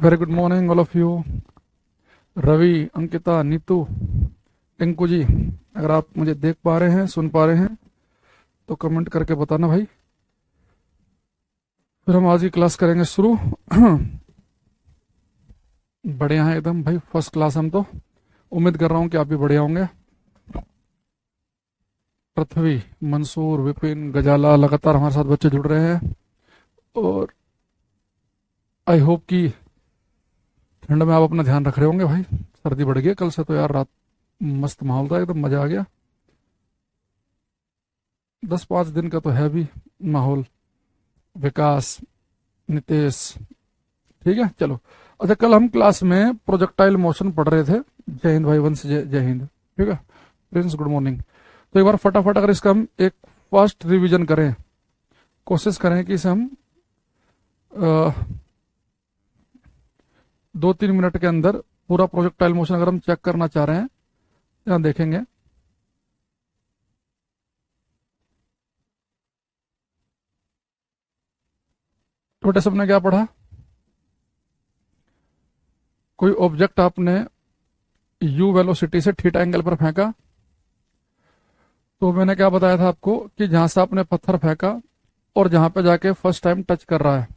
Very good morning all of you. Ravi, Ankita, Neetu, Tinku ji, अगर आप मुझे देख पा रहे हैं, सुन पा रहे हैं तो कमेंट करके बताना भाई। फिर हम आज की क्लास करेंगे शुरू। बढ़िया है एकदम भाई, फर्स्ट क्लास। हम तो उम्मीद कर रहा हूँ कि आप भी बढ़िया होंगे। पृथ्वी, मंसूर, विपिन, गजाला, लगातार हमारे साथ बच्चे जुड़ रहे हैं और आई होप कि ठंड में आप अपना ध्यान रख रहे होंगे भाई। सर्दी बढ़ गई कल से तो यार, रात मस्त माहौल था, एकदम मजा आ गया। 10-5 दिन का तो है भी माहौल। विकास, नितेश, ठीक है चलो। अच्छा, कल हम क्लास में प्रोजेक्टाइल मोशन पढ़ रहे थे। जय हिंद भाई, वंश जय जय हिंद। ठीक है प्रिंस, गुड मॉर्निंग। तो एक बार फटाफट अगर इसका हम एक फास्ट रिवीजन करें, कोशिश करें कि इसे हम 2-3 मिनट के अंदर पूरा प्रोजेक्टाइल मोशन अगर हम चेक करना चाह रहे हैं, यहाँ देखेंगे। तो बेटा सबने क्या पढ़ा? कोई ऑब्जेक्ट आपने u वेलोसिटी से थीटा एंगल पर फेंका, तो मैंने क्या बताया था आपको कि जहां से आपने पत्थर फेंका और जहां पे जाके फर्स्ट टाइम टच कर रहा है,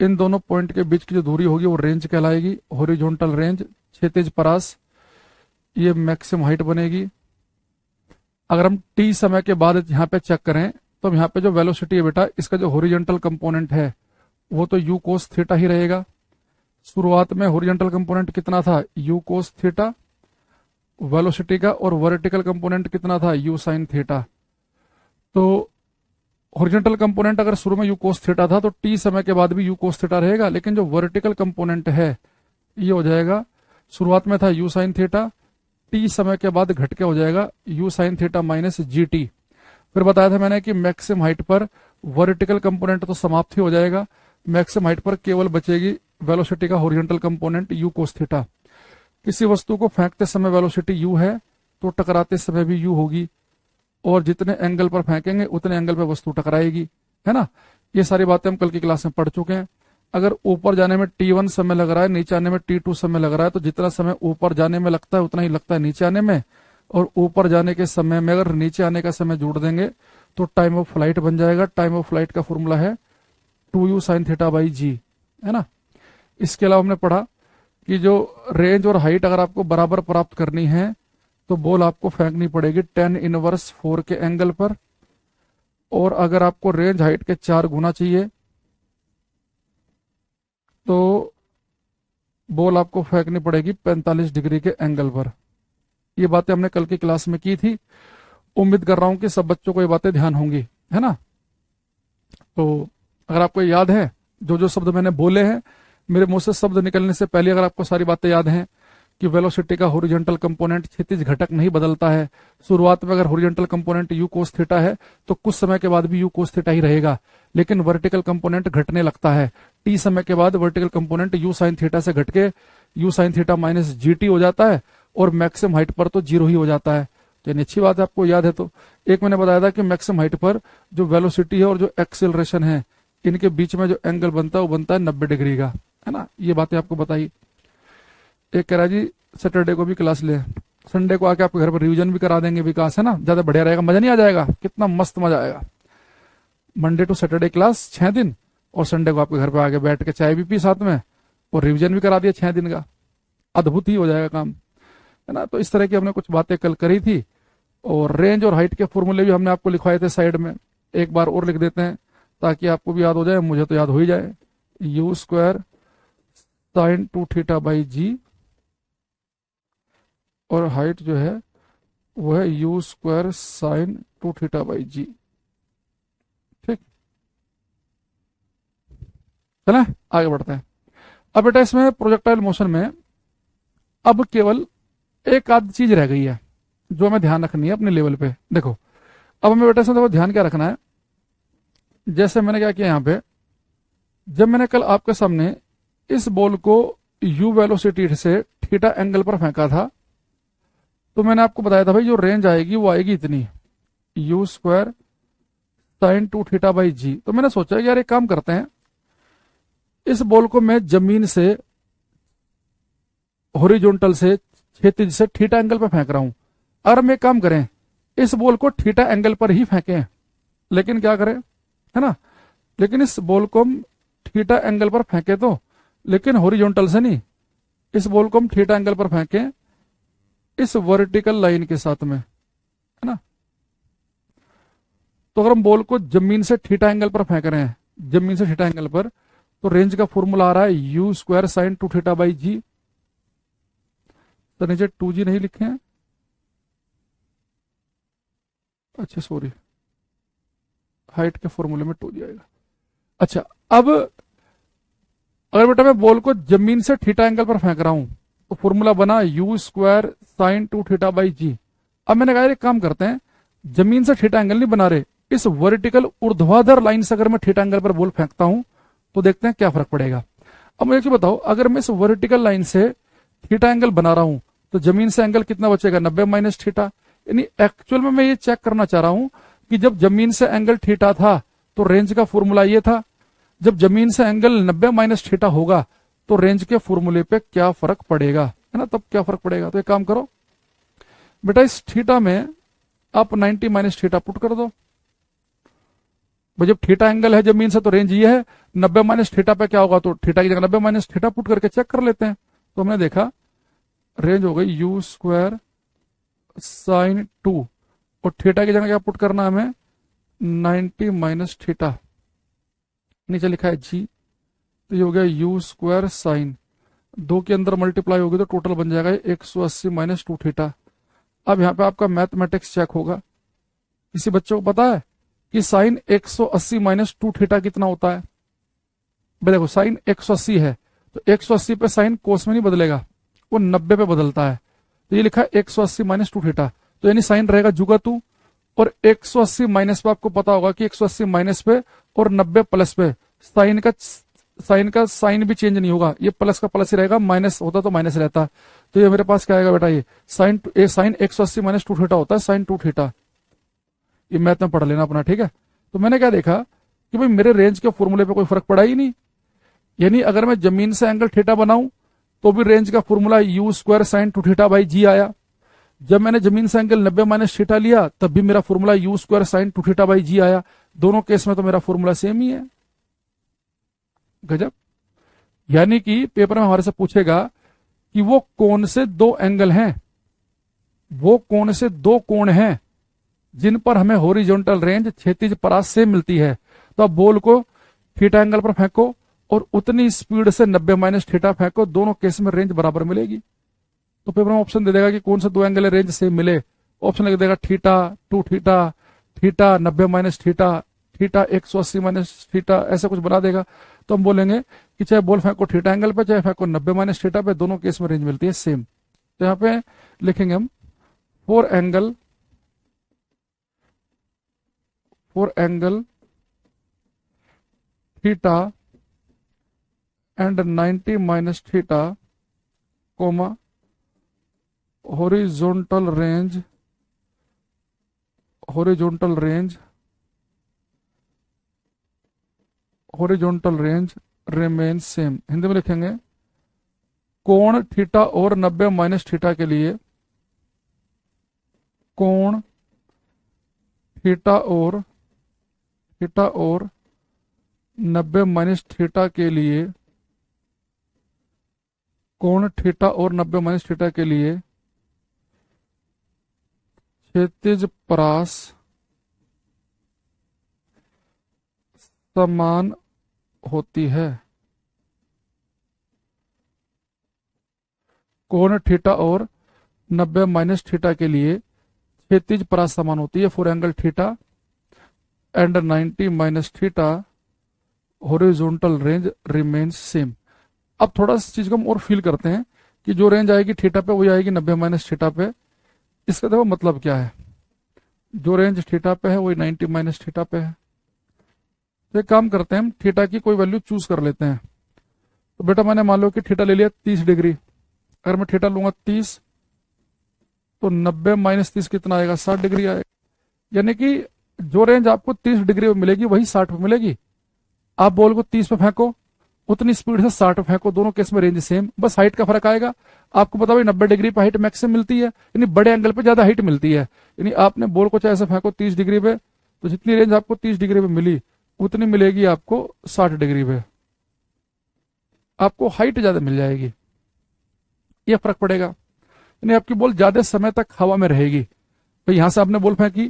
इन दोनों पॉइंट के बीच की जो दूरी होगी वो रेंज कहलाएगी, हॉरिजॉन्टल रेंज, क्षैतिज परास। ये मैक्सिमम हाइट बनेगी। अगर हम t समय के बाद यहाँ पे चेक करें तो यहाँ पे जो वेलोसिटी है बेटा, इसका जो हॉरिजॉन्टल कंपोनेंट है वो तो u कोस थीटा ही रहेगा। शुरुआत में हॉरिजॉन्टल कंपोनेंट कितना था? u कोस थीटा वेलोसिटी का, और वर्टिकल कंपोनेंट कितना था? u sine theta. तो हॉरिजॉन्टल कंपोनेंट अगर शुरू में u कोस थीटा था तो t समय के बाद भी u कोस थीटा रहेगा, लेकिन जो वर्टिकल कंपोनेंट है ये हो जाएगा, शुरुआत में था u साइन थीटा, t समय के बाद घट के हो जाएगा u sine theta minus gt। फिर बताया था मैंने कि मैक्सिमम हाइट पर वर्टिकल कंपोनेंट तो समाप्त ही हो जाएगा, मैक्सिमम हाइट पर केवल बचेगी वेलोसिटी का horizontal component u cos theta. किसी वस्तु को फेंकते समय वेलोसिटी u है तो टकराते समय भी u होगी, और जितने एंगल पर फेंकेंगे उतने एंगल पर वस्तु टकराएगी, है ना। ये सारी बातें हम कल की क्लास में पढ़ चुके हैं। अगर ऊपर जाने में t1 समय लग रहा है, नीचे आने में t2 समय लग रहा है, तो जितना समय ऊपर जाने में लगता है उतना ही लगता है नीचे आने में, और ऊपर जाने के समय में अगर नीचे आने का समय जोड़ देंगे तो टाइम ऑफ फ्लाइट बन जाएगा। टाइम ऑफ फ्लाइट का फॉर्मूला है 2u साइन थीटा बाई जी, है ना। इसके अलावा हमने पढ़ा कि जो रेंज और हाइट अगर आपको बराबर प्राप्त करनी है तो बॉल आपको फेंकनी पड़ेगी tan इनवर्स 4 के एंगल पर, और अगर आपको रेंज हाइट के 4 गुना चाहिए तो बॉल आपको फेंकनी पड़ेगी 45 डिग्री के एंगल पर। ये बातें हमने कल की क्लास में की थी। उम्मीद कर रहा हूं कि सब बच्चों को ये बातें ध्यान होंगी, है ना। तो अगर आपको याद है जो जो शब्द मैंने बोले हैं, मेरे मुंह से शब्द निकलने से पहले अगर आपको सारी बातें याद हैं कि वेलोसिटी का हॉरिजॉन्टल कंपोनेंट क्षैतिज घटक नहीं बदलता है, शुरुआत में अगर horizontal component u cos theta है तो कुछ समय के बाद भी u कोस थीटा ही रहेगा, लेकिन वर्टिकल कंपोनेंट घटने लगता है। t समय के बाद vertical component u sine theta से घट के u sine theta minus gt हो जाता है, और मैक्सिमम हाइट पर तो 0 ही हो जाता है। तो ये अच्छी बात है, आपको याद है। तो एक मैंने बताया था कि मैक्सिमम हाइट पर जो वेलोसिटी है और जो एक्सेलरेशन है, इनके बीच में जो एंगल बनता है वो बनता है 90 डिग्री का, है ना। ये बातें आपको बताई। एक कह रहा जी सैटरडे को भी क्लास ले, संडे को आके आपके घर पर रिवीजन भी करा देंगे विकास, है ना, ज्यादा बढ़िया रहेगा। मजा नहीं आ जाएगा? कितना मस्त मजा आएगा। मंडे टू सैटरडे क्लास 6 दिन, और संडे को आपके घर पे आके बैठ के चाय भी पी साथ में, और रिवीजन भी करा दिया 6 दिन का। अद्भुत ही हो जाएगा काम, है ना। तो इस तरह की हमने कुछ बातें कल करी थी, और रेंज और हाइट के फॉर्मूले भी हमने आपको लिखवाए थे साइड में। एक बार और लिख देते हैं ताकि आपको भी याद हो जाए, मुझे तो याद हो ही जाए। u square sine 2 theta by G, और हाइट जो है वो है u square sine 2 theta by G. ठीक, चले आगे बढ़ते हैं। अब बेटा इसमें प्रोजेक्टाइल मोशन में अब केवल एक आध चीज रह गई है जो हमें ध्यान रखनी है अपने लेवल पे। देखो अब हमें बेटा इसमें देखो ध्यान क्या रखना है। जैसे मैंने क्या किया यहाँ पे, जब मैंने कल आपके सामने इस बॉल को u वेलोसिटी से थीटा एंगल पर फेंका था, तो मैंने आपको बताया था भाई जो रेंज आएगी वो आएगी इतनी, u square sine 2 theta by G. तो मैंने सोचा कि यार एक काम करते हैं, इस बॉल को मैं जमीन से हॉरिजॉन्टल से क्षैतिज से थीटा एंगल पर फेंक रहा हूं। अगर हम एक काम करें, इस बॉल को थीटा एंगल पर ही फेंकें, लेकिन क्या करें, है ना, लेकिन इस बॉल को हम थीटा एंगल पर फेंके तो, लेकिन हॉरिजॉन्टल से नहीं, इस बॉल को हम थीटा एंगल पर फेंकें इस वर्टिकल लाइन के साथ में, है ना। तो अगर हम बॉल को जमीन से थीटा एंगल पर फेंक रहे हैं, जमीन से थीटा एंगल पर, तो रेंज का फॉर्मूला आ रहा है U square sine 2 theta by G. तो नीचे 2g नहीं लिखे हैं, अच्छा सॉरी, हाइट के फॉर्मूले में 2g आएगा। अच्छा, अब अगर बेटा मैं बॉल को जमीन से थीटा एंगल पर फेंक रहा हूं, तो फॉर्मूला बना U square sine 2 theta by G. अब मैंने कहा एक काम करते हैं, जमीन से थीटा एंगल नहीं बना रहे, इस वर्टिकल ऊर्ध्वाधर लाइन से अगर मैं थीटा एंगल पर बॉल फेंकता हूं तो देखते हैं क्या फर्क पड़ेगा। अब मुझे बताओ, अगर मैं इस वर्टिकल लाइन से थीटा एंगल बना रहा हूं तो जमीन से एंगल कितना बचेगा, 90 माइनस थीटा। यानी एक्चुअल में मैं ये चेक करना चाह रहा हूं कि जब जमीन से एंगल थीटा था तो रेंज का फॉर्मूला ये था, जब जमीन से एंगल 90 माइनस थीटा होगा तो रेंज के फॉर्मूले पे क्या फर्क पड़ेगा, है ना, तब क्या फर्क पड़ेगा। तो एक काम करो बेटा, इस थीटा में आप 90 माइनस थीटा पुट कर दो। भाई जब थीटा एंगल है जमीन से तो रेंज ये है, 90 माइनस थीटा पे क्या होगा, तो थीटा की जगह 90 माइनस थीटा पुट करके चेक कर लेते हैं। तो हमने देखा रेंज हो गई यू स्क्वायर साइन 2, और थीटा की जगह क्या पुट करना है हमें, 90 माइनस थीटा, नीचे लिखा है जी। तो ये हो गया यू स्क्वायर साइन, 2 के अंदर मल्टीप्लाई होगी तो टोटल बन जाएगा 180 माइनस 2 थीटा। अब यहाँ पे आपका मैथमेटिक्स चेक होगा। किसी बच्चे को पता है कि साइन 180 माइनस 2 थीटा कितना होता है। भाई देखो, साइन 180 है तो 180 पे साइन कोस में नहीं बदलेगा, वो 90 पे बदलता है। तो ये लिखा है 180 माइनस 2 थीटा, तो यानी साइन रहेगा जुगा 2, और 180 माइनस पे आपको पता होगा कि 180 माइनस पे और 90 प्लस पे साइन का साइन भी चेंज नहीं होगा, ये प्लस का प्लस ही रहेगा, माइनस होता तो माइनस रहता। तो ये मेरे पास क्या आएगा बेटा, ये साइन 180 माइनस 2 थीटा होता है, साइन 2 थीटा। ये मैथ में पढ़ लेना अपना, ठीक है। तो मैंने क्या देखा कि भाई मेरे रेंज के फॉर्मूले पे कोई फर्क पड़ा ही नहीं। यानी अगर मैं जमीन से एंगल थीटा बनाऊं तो भी रेंज का formula U square sine 2 theta by G आया। जब मैंने जमीन से एंगल 90 माइनस थीटा लिया तब भी मेरा formula U square sine 2 theta by G आया। दोनों केस में तो मेरा फॉर्मूला सेम ही है। गजब। यानी कि पेपर में हमारे से पूछेगा कि वो कौन से दो एंगल हैं, वो कौन से दो कोण हैं जिन पर हमें हॉरिजॉन्टल रेंज क्षैतिज परास से मिलती है। तो अब बॉल को थीटा एंगल पर फेंको और उतनी स्पीड से 90 माइनस थीटा फेंको, दोनों केस में रेंज बराबर मिलेगी। तो पेपर में ऑप्शन दे देगा कि कौन से दो एंगल रेंज से मिले। ऑप्शन लिख देगा theta 2 theta, theta 90 minus theta, theta 180 minus theta, ऐसा कुछ बना देगा। तो हम बोलेंगे कि चाहे बॉल फेंको थीटा एंगल पे चाहे फेंको 90 माइनस थीटा पे, दोनों केस में रेंज मिलती है सेम। तो यहाँ पे लिखेंगे हम four angle theta and 90 minus theta coma horizontal range remain same. Hindi में लिखेंगे कोण थीटा और 90 माइनस थीटा के लिए, कोण थीटा और 90 माइनस थीटा के लिए, कोण थीटा और 90 माइनस थीटा के लिए क्षैतिज परास समान होती है। कोण थीटा और 90 माइनस थीटा के लिए क्षैतिज परास समान होती है for angle theta and 90 minus theta horizontal range remains same. अब थोड़ा सा चीज को हम और फील करते हैं कि जो रेंज आएगी थीटा पे वही आएगी 90 माइनस थीटा पे। इसका देखो मतलब क्या है, जो रेंज थीटा पे है वही 90 माइनस थीटा पे है। तो एक काम करते हैं, हम थीटा की कोई वैल्यू चूज कर लेते हैं। तो बेटा मैंने मान लो कि थीटा ले लिया 30 डिग्री। अगर मैं थीटा लूंगा 30 तो 90 माइनस 30 कितना आएगा, 60 डिग्री आएगा। यानी कि जो रेंज आपको 30 डिग्री में मिलेगी वही 60 पे मिलेगी। आप बॉल को 30 पे फेंको उतनी स्पीड से 60 फेंको, दोनों केस में रेंज सेम, बस हाइट का फर्क आएगा। आपको पता भाई 90 डिग्री पे हाइट मैक्सिमम मिलती है, यानी बड़े एंगल पे ज्यादा हाइट मिलती है। यानी आपने बॉल को चाहे ऐसे फेंको 30 डिग्री पे, तो जितनी रेंज आपको 30 डिग्री पे मिली उतनी मिलेगी आपको 60 डिग्री पे, आपको हाइट ज्यादा मिल जाएगी, ये फर्क पड़ेगा। यानी आपकी बॉल ज्यादा समय तक हवा में रहेगी। भाई यहां से आपने बॉल फेंकी,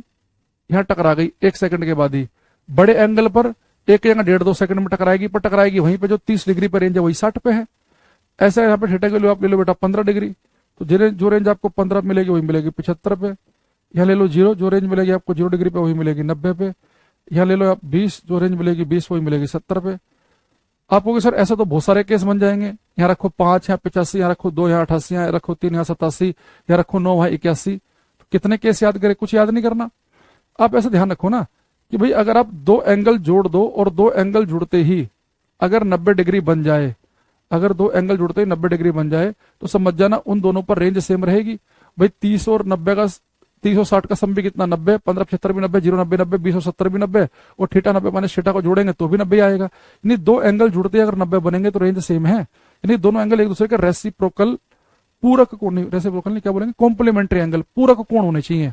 यहां टकरा गई 1 सेकंड के बाद ही, बड़े एंगल पर एक जगह 1.5-2 सेकंड में टकराएगी, पर टकराएगी वहीं पे जो 30 डिग्री पर रेंज है वही 60 पे है। ऐसा यहाँ पे थीटा के लिए आप ले लो बेटा 15 डिग्री, तो जो रेंज आपको 15 पे मिलेगी वही मिलेगी 75 पे। यहाँ ले लो 0, जो रेंज मिलेगी आपको 0 डिग्री पे वही मिलेगी 90 पे। यहाँ ले लो आप 20, जो रेंज मिलेगी 20 वही मिलेगी 70 पे। आप कहोगे सर ऐसा तो बहुत सारे केस बन जाएंगे, यहाँ रखो 5, यहाँ 85, यहाँ रखो 2, यहाँ 88, यहाँ रखो 3, यहाँ 87, यहाँ रखो 9, वहाँ 81, तो कितने केस याद करें? कुछ याद नहीं करना। आप ऐसा ध्यान रखो ना कि भाई अगर आप 2 एंगल जोड़ दो और 2 एंगल जुड़ते ही अगर 90 डिग्री बन जाए, अगर 2 एंगल जुड़ते ही 90 डिग्री बन जाए, तो समझ जाना उन दोनों पर रेंज सेम रहेगी। भाई 30 और 90 का 30 और 60 का सम भी कितना 90, 15 75 भी 90, 0 90 90, 20 और 70 भी 90, और थीटा 90 माइनस थीटा को जोड़ेंगे तो भी 90 आएगा। यानी 2 एंगल जुड़ते अगर 90 बनेंगे तो रेंज सेम है। यानी दोनों एंगल एक दूसरे के रेसिप्रोकल, पूरक कोण, रेसिप्रोकल नहीं क्या बोलेंगे, कॉम्प्लीमेंट्री एंगल, पूरक कोण होने चाहिए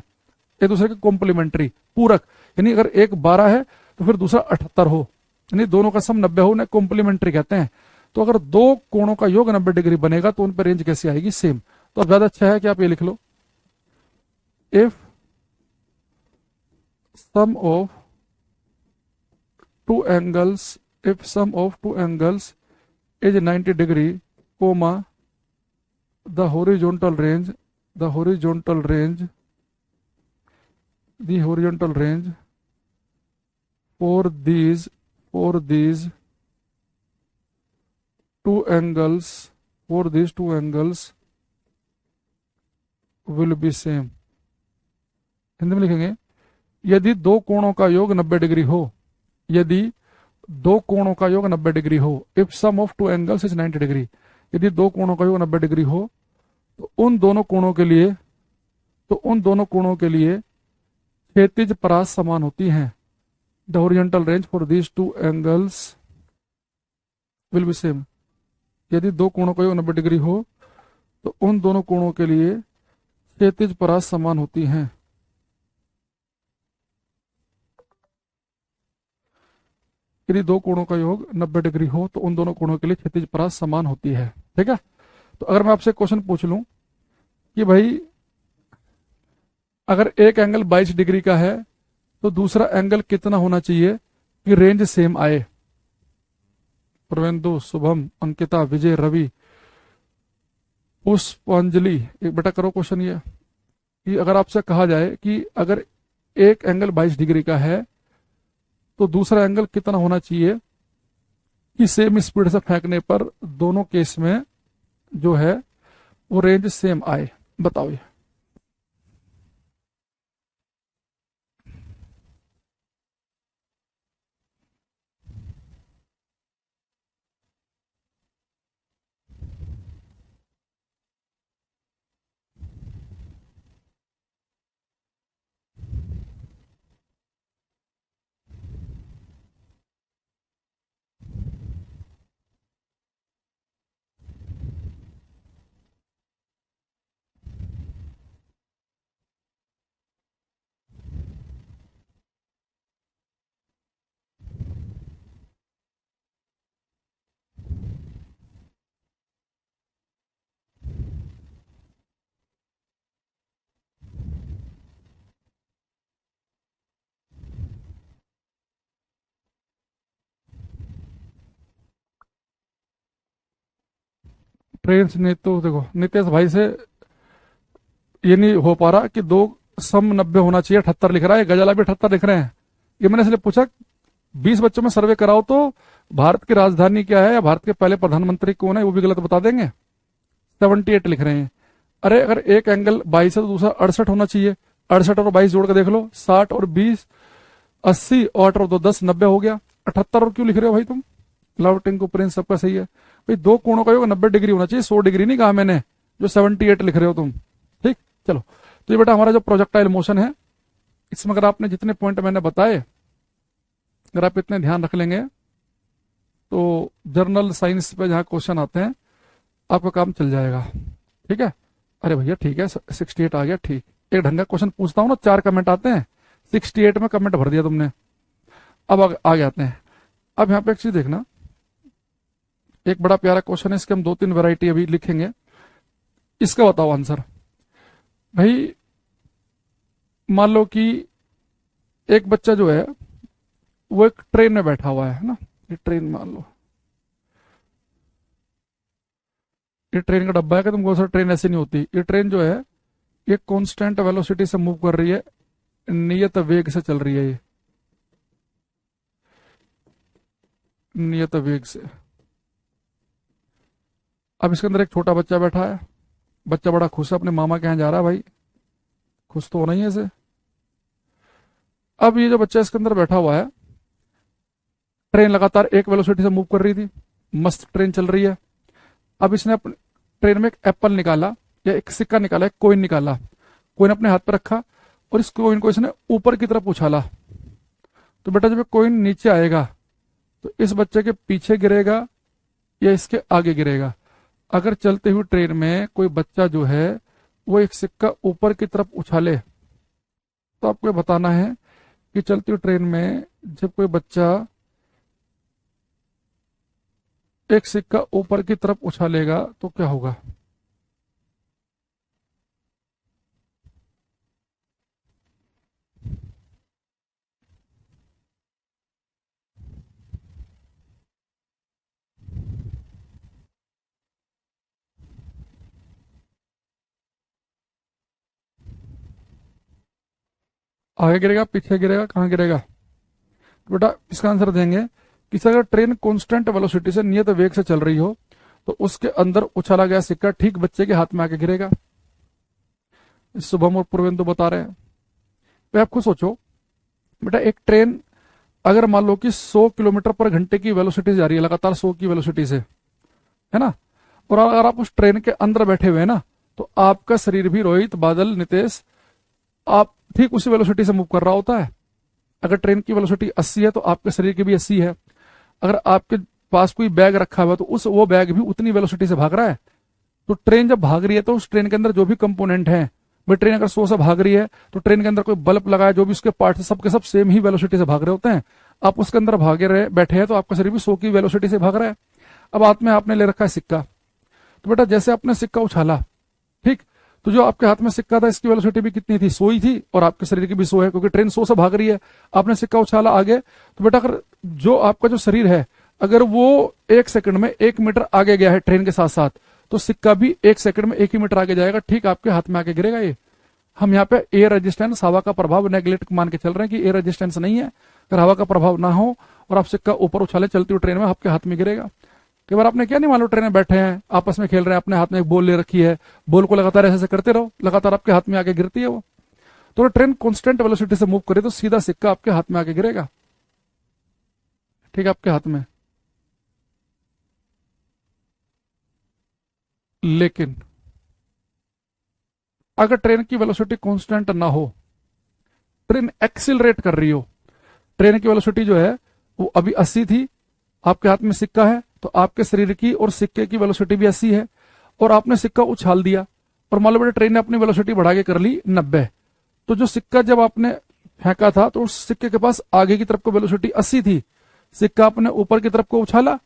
एक दूसरे के, कॉम्प्लीमेंट्री पूरक। यानी अगर एक 12 है तो फिर दूसरा 78 हो, यानी दोनों का सम 90 हो, उन्हें कॉम्प्लीमेंट्री कहते हैं। तो अगर 2 कोणों का योग 90 डिग्री बनेगा तो उन पर रेंज कैसे आएगी? सेम। तो अब ज्यादा अच्छा है कि आप ये लिख लो, if sum of two angles, if sum of two angles is 90 degree, comma the horizontal range, the horizontal range, the horizontal range for these two angles, for these two angles will be same। Hindi में लिखेंगे, यदि 2 कोणों का योग 90 degree हो, यदि 2 कोणों का योग 90 डिग्री हो, if sum of two angles is 90 degree, यदि 2 कोणों का योग 90 डिग्री हो तो उन दोनों कोणों के लिए क्षैतिज परास समान होती हैं। The horizontal range for these 2 angles will be same. यदि 2 कोणों का योग 90 डिग्री हो तो उन दोनों कोणों के लिए क्षैतिज परास समान होती हैं। यदि 2 कोणों का योग 90 डिग्री हो तो उन दोनों कोणों के लिए क्षैतिज परास समान होती है। ठीक है। तो अगर मैं आपसे क्वेश्चन पूछ लूं कि भाई अगर एक एंगल 22 डिग्री का है तो दूसरा एंगल कितना होना चाहिए कि रेंज सेम आए? प्रवेंदु, शुभम, अंकिता, विजय, रवि, पुष्पांजलि, एक बेटा करो क्वेश्चन ये कि अगर आपसे कहा जाए कि अगर एक एंगल 22 डिग्री का है तो दूसरा एंगल कितना होना चाहिए कि सेम स्पीड से फेंकने पर दोनों केस में जो है वो रेंज सेम आए? बताओ ये। ट्रेन ने तो देखो नितेश भाई से ये नहीं हो पा रहा कि 2 सम 90 होना चाहिए, 78 लिख रहा है, गजाला भी 78 लिख रहे हैं। ये मैंने इसलिए पूछा 20 बच्चों में सर्वे कराओ तो भारत की राजधानी क्या है या भारत के पहले प्रधानमंत्री कौन है वो भी गलत बता देंगे। 78 लिख रहे हैं। अरे अगर एक एंगल 22 है तो दूसरा 68 होना चाहिए, 68 और 22 जोड़ के देख लो, 60 और 20 80, और 8 और 2 10, 90 हो गया। 78 और क्यों लिख रहे हो भाई तुम? लव टिंकू प्रिंस सबका सही है भाई। 2 कोणों का योग 90 डिग्री होना चाहिए, 100 डिग्री नहीं कहा मैंने, जो 78 लिख रहे हो तुम। ठीक, चलो। तो ये बेटा हमारा जो प्रोजेक्टाइल मोशन है, इसमें अगर आपने जितने पॉइंट मैंने बताए अगर आप इतने ध्यान रख लेंगे तो जर्नल साइंस पे जहाँ क्वेश्चन आते हैं आपका काम चल जाएगा। ठीक है, अरे भैया ठीक है, 68 आ गया, ठीक। एक ढंग का क्वेश्चन पूछता हूँ ना, 4 कमेंट आते हैं, 68 में कमेंट भर दिया तुमने। अब आगे आते हैं। अब यहाँ पे एक चीज देखना, एक बड़ा प्यारा क्वेश्चन है, इसके हम 2-3 वैरायटी अभी लिखेंगे। इसका बताओ आंसर। भाई मान लो कि एक बच्चा जो है वो एक ट्रेन में बैठा हुआ है ना, ये ट्रेन मान लो, ये ट्रेन का डब्बा है कि तुमको सर ट्रेन ऐसी नहीं होती। ये ट्रेन जो है ये कांस्टेंट वेलोसिटी से मूव कर रही है, नियत वेग से चल रही है, ये नियत वेग से। अब इसके अंदर एक छोटा बच्चा बैठा है, बच्चा बड़ा खुश है, अपने मामा के यहाँ जा रहा है। भाई खुश तो होना ही है इसे। अब ये जो बच्चा इसके अंदर बैठा हुआ है, ट्रेन लगातार एक वेलोसिटी से मूव कर रही थी, मस्त ट्रेन चल रही है। अब इसने अपने ट्रेन में एक एप्पल निकाला या एक सिक्का निकाला, एक कॉइन निकाला, कॉइन अपने हाथ पर रखा और इस कॉइन को इसने ऊपर की तरफ उछाला। तो बेटा जब कॉइन नीचे आएगा तो इस बच्चे के पीछे गिरेगा या इसके आगे गिरेगा। अगर चलते हुए ट्रेन में कोई बच्चा जो है वो एक सिक्का ऊपर की तरफ उछाले तो आपको बताना है कि चलती हुई ट्रेन में जब कोई बच्चा एक सिक्का ऊपर की तरफ उछालेगा तो क्या होगा। आगे गिरेगा, पीछे गिरेगा, कहाँ गिरेगा। तो बेटा इसका आंसर देंगे कि अगर ट्रेन कांस्टेंट वेलोसिटी से नियत वेग से चल रही हो तो उसके अंदर उछाला गया सिक्का ठीक बच्चे के हाथ में आके गिरेगा। शुभम और पूर्वेंदु बता रहे हैं। तो आप खुद सोचो बेटा, एक ट्रेन अगर मान लो कि 100 किलोमीटर पर घंटे की वेलोसिटी से जा रही है, लगातार 100 की वेलोसिटी से, है ना, और अगर आप उस ट्रेन के अंदर बैठे हुए हैं ना, तो आपका शरीर भी, रोहित, बादल, नितेश, आप ठीक उसी वेलोसिटी से मूव कर रहा होता है। अगर ट्रेन की वेलोसिटी 80 है तो आपके शरीर की भी 80 है। अगर आपके पास कोई बैग रखा हुआ है तो वो बैग भी उतनी वेलोसिटी से भाग रहा है। तो ट्रेन जब भाग रही है तो उस ट्रेन के अंदर जो भी कंपोनेंट है, भाई ट्रेन अगर 100 से भाग रही है तो ट्रेन के अंदर कोई बल्ब लगा है, जो भी उसके पार्ट है सबके सब सेम ही वेलोसिटी से भाग रहे होते हैं। आप उसके अंदर भागे रहे बैठे हैं तो आपका शरीर भी 100 की वेलोसिटी से भाग रहा है। अब हाथ में आपने ले रखा है सिक्का, तो बेटा जैसे आपने सिक्का उछाला, ठीक, तो जो आपके हाथ में सिक्का था इसकी वेलोसिटी भी कितनी थी, 100 ही थी, और आपके शरीर की भी 100 है क्योंकि ट्रेन 100 से भाग रही है। आपने सिक्का उछाला आगे, तो बेटा अगर जो आपका जो शरीर है अगर वो 1 सेकंड में 1 मीटर आगे गया है ट्रेन के साथ साथ, तो सिक्का भी 1 सेकंड में 1 ही मीटर आगे जाएगा, ठीक आपके हाथ में आके गिरेगा। ये हम यहाँ पे एयर रेजिस्टेंस, हवा का प्रभाव नेगलेक्ट मान के चल रहे हैं कि एयर रेजिस्टेंस नहीं है। अगर हवा का प्रभाव ना हो और आप सिक्का ऊपर उछाले चलती हुई ट्रेन में, आपके हाथ में गिरेगा। कई बार आपने क्या नहीं, मान लो ट्रेन में बैठे हैं, आपस में खेल रहे हैं, अपने हाथ में एक बॉल ले रखी है, बॉल को लगातार ऐसे करते रहो, लगातार आपके हाथ में आके गिरती है वो। तो ट्रेन कांस्टेंट वेलोसिटी से मूव करे तो सीधा सिक्का आपके हाथ में आके गिरेगा, ठीक है, आपके हाथ में। लेकिन अगर ट्रेन की वेलोसिटी कांस्टेंट ना हो, ट्रेन एक्सिलरेट कर रही हो, ट्रेन की वेलोसिटी जो है वो अभी 80 थी, आपके हाथ में सिक्का है, तो आपके शरीर की और सिक्के की वेलोसिटी भी 80 है, और आपने सिक्का उछाल दिया और मान लो बेटा ट्रेन ने अपनी वेलोसिटी बढ़ा के कर ली 90, तो जो सिक्का जब आपने फेंका था तो उस सिक्के के पास आगे की तरफ को वेलोसिटी 80 थी, सिक्का आपने ऊपर की तरफ को उछाला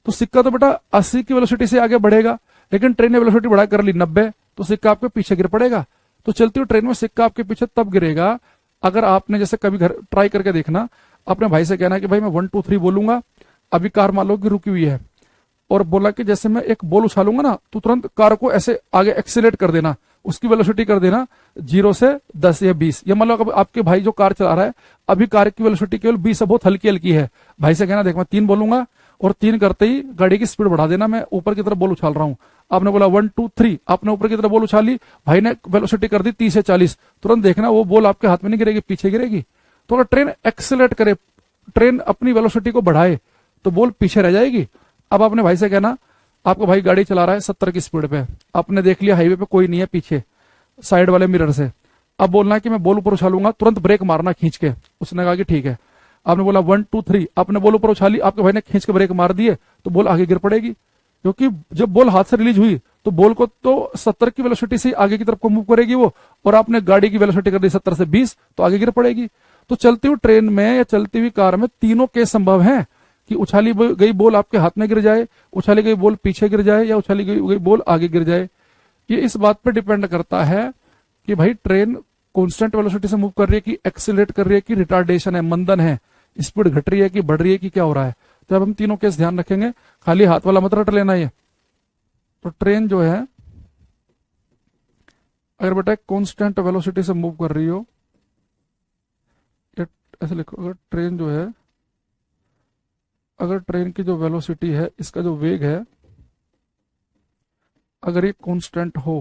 तो सिक्का तो बेटा 80 की वेलोसिटी से आगे बढ़ेगा, लेकिन ट्रेन ने वेलोसिटी बढ़ा कर ली 90, तो सिक्का आपके पीछे गिर पड़ेगा। तो चलती हुई ट्रेन में सिक्का आपके पीछे तब गिरेगा अगर आपने, जैसे कभी घर ट्राई करके देखना, अपने भाई से कहना कि भाई मैं 1 2 3 बोलूंगा, अभी कार मान लो कि रुकी हुई है, और बोला कि जैसे मैं एक बॉल उछालूंगा ना तो तुरंत कार को ऐसे आगे एक्सीलेट कर देना, उसकी वेलोसिटी कर देना 0 से 10 या 20। ये मान लो आपके भाई जो कार चला रहा है, अभी कार की वेलोसिटी केवल 20 है, बहुत हल्की हल्की है, भाई से कहना देख मैं 3 बोलूंगा और 3 करते ही गाड़ी की स्पीड बढ़ा देना, मैं ऊपर की तरफ बॉल उछाल रहा हूं। आपने बोला 1 2 3, आपने ऊपर की तरफ बॉल उछाली, भाई ने वेलोसिटी कर दी 30 से 40, तुरंत देखना वो बॉल आपके हाथ में नहीं गिरेगी, पीछे गिरेगी। तो अगर ट्रेन एक्सीलेट करे, ट्रेन अपनी वेलोसिटी को बढ़ाए तो बॉल पीछे रह जाएगी। अब आपने भाई से कहना, आपका भाई गाड़ी चला रहा है 70 की स्पीड पे, आपने देख लिया हाईवे पे कोई नहीं है पीछे साइड वाले मिरर से, अब बोलना है कि मैं बॉल ऊपर उछालूंगा, तुरंत ब्रेक मारना खींच के। उसने कहा कि ठीक है। आपने बोला 1 2 3, आपने बॉल ऊपर उछाली, आपके भाई ने खींच के ब्रेक मार दिए तो बॉल आगे गिर पड़ेगी, क्योंकि जब बॉल हाथ से रिलीज हुई तो बॉल को तो 70 की वेलोसिटी से आगे की तरफ को मूव करेगी वो, और आपने गाड़ी की वेलोसिटी कर दी 70 से 20 तो आगे गिर पड़ेगी। तो चलती हुई ट्रेन में या चलती हुई कार में तीनों केस संभव हैं कि उछाली गई बॉल आपके हाथ में गिर जाए, उछाली गई बॉल पीछे गिर जाए, या उछाली गई बॉल आगे गिर जाए। ये इस बात पर डिपेंड करता है कि भाई ट्रेन कांस्टेंट वेलोसिटी से मूव कर रही है कि एक्सीलरेट कर रही है कि रिटार्डेशन है, मंदन है, स्पीड घट रही है कि बढ़ रही है कि क्या हो रहा है। तो अब हम तीनों केस ध्यान रखेंगे, खाली हाथ वाला मत रट लेना ये। तो ट्रेन जो है अगर बेटा कांस्टेंट वेलोसिटी से मूव कर रही हो, ऐसे लिखो, अगर ट्रेन की जो वेलोसिटी है, इसका जो वेग है, अगर ये कांस्टेंट हो,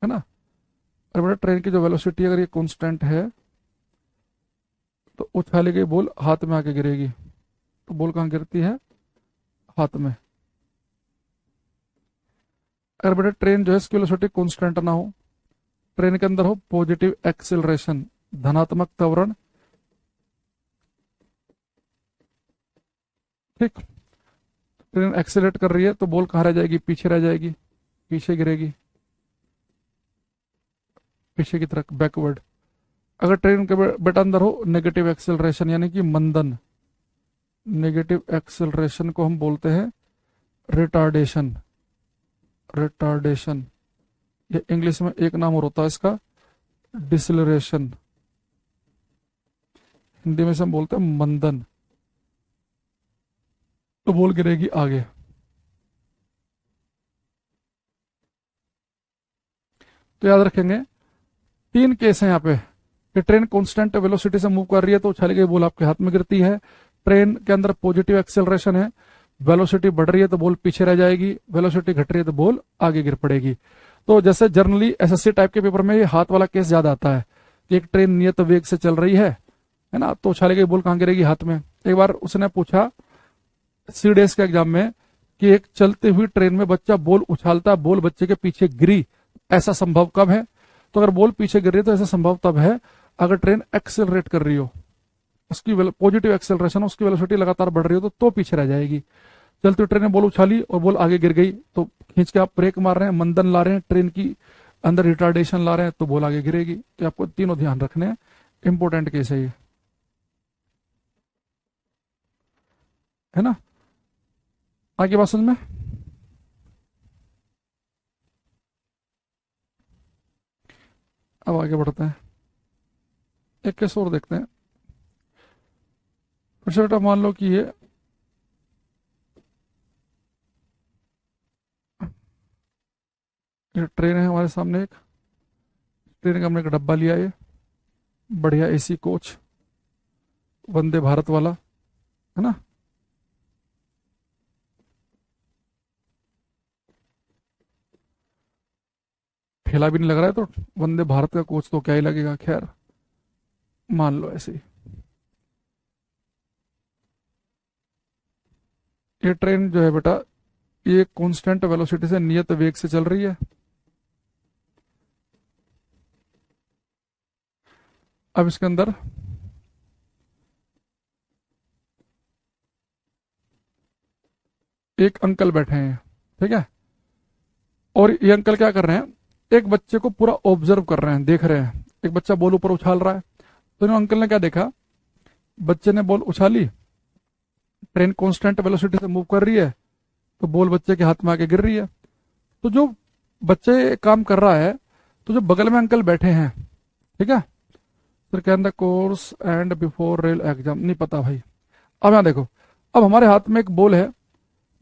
है ना, अगर बेटा ट्रेन की जो वेलोसिटी अगर ये कांस्टेंट है तो उछाली गई बॉल हाथ में आके गिरेगी। तो बॉल कहाँ गिरती है? हाथ में। अगर बेटा ट्रेन जो है इसकी वेलोसिटी कांस्टेंट ना हो, ट्रेन के अंदर हो पॉजिटिव एक्सेलरेशन, धनात्मक त्वरण, ठीक, ट्रेन एक्सेलरेट कर रही है तो बॉल कहाँ रह जाएगी? पीछे रह जाएगी, पीछे गिरेगी, पीछे की तरफ, बैकवर्ड। अगर ट्रेन के बेटा अंदर हो नेगेटिव एक्सेलरेशन यानी कि मंदन, नेगेटिव एक्सेलरेशन को हम बोलते हैं रिटार्डेशन। रिटार्डेशन ये इंग्लिश में एक नाम और होता है इसका, डिसलरेशन, हिंदी में से हम बोलते हैं मंदन। तो बॉल गिरेगी आगे। तो याद रखेंगे तीन केस हैं यहाँ पे कि ट्रेन कांस्टेंट वेलोसिटी से मूव कर रही है तो उछाली गई बॉल आपके हाथ में गिरती है, ट्रेन के अंदर पॉजिटिव एक्सेलरेशन है, वेलोसिटी बढ़ रही है तो बॉल पीछे रह जाएगी, वेलोसिटी घट रही है तो बॉल आगे गिर पड़ेगी। तो जैसे जनरली एसएससी टाइप के पेपर में ये हाथ वाला केस ज्यादा आता है कि एक ट्रेन नियत वेग से चल रही है ना, तो उछाली गई बॉल कहाँ गिरेगी? हाथ में। एक बार उसने पूछा सीडीएस के एग्जाम में कि एक चलती हुई ट्रेन में बच्चा बॉल उछालता, बॉल बच्चे के पीछे गिरी, ऐसा संभव कब है? तो अगर बॉल पीछे गिर रही है तो ऐसा संभव तब है अगर ट्रेन एक्सेलरेट कर रही हो, उसकी पॉजिटिव एक्सेलरेशन, उसकी वेलोसिटी लगातार बढ़ रही हो तो पीछे रह जाएगी। चलती हुई ट्रेन ने बॉल उछाली और बॉल आगे गिर गई तो खींच के आप ब्रेक मार रहे हैं, मंदन ला रहे हैं, ट्रेन की अंदर रिटार्डेशन ला रहे हैं तो बॉल आगे गिरेगी। तो आपको तीनों ध्यान रखने हैं, इंपॉर्टेंट केस है ये, है ना। आगे बात समझ में? अब आगे बढ़ते हैं, एक केस और देखते हैं। फिर बेटा मान लो कि ये ट्रेन है हमारे सामने, एक ट्रेन का हमने एक डब्बा लिया, ये बढ़िया एसी कोच, वंदे भारत वाला, है ना। ठेला भी नहीं लग रहा है तो वंदे भारत का कोच तो क्या ही लगेगा, खैर मान लो ऐसे ही। ये ट्रेन जो है बेटा ये कांस्टेंट वेलोसिटी से नियत वेग से चल रही है। अब इसके अंदर एक अंकल बैठे हैं, ठीक है, और ये अंकल क्या कर रहे हैं? एक बच्चे को पूरा ऑब्जर्व कर रहे हैं, देख रहे हैं। एक बच्चा बॉल ऊपर उछाल रहा है तो इन अंकल ने क्या देखा? बच्चे ने बॉल उछाली, ट्रेन कांस्टेंट वेलोसिटी से मूव कर रही है तो बॉल बच्चे के हाथ में आके गिर रही है। तो जो बच्चे काम कर रहा है, तो जो बगल में अंकल बैठे हैं, ठीक है, फिर can the course and before rail exam, नहीं पता भाई। अब यहाँ देखो, अब हमारे हाथ में एक बॉल है,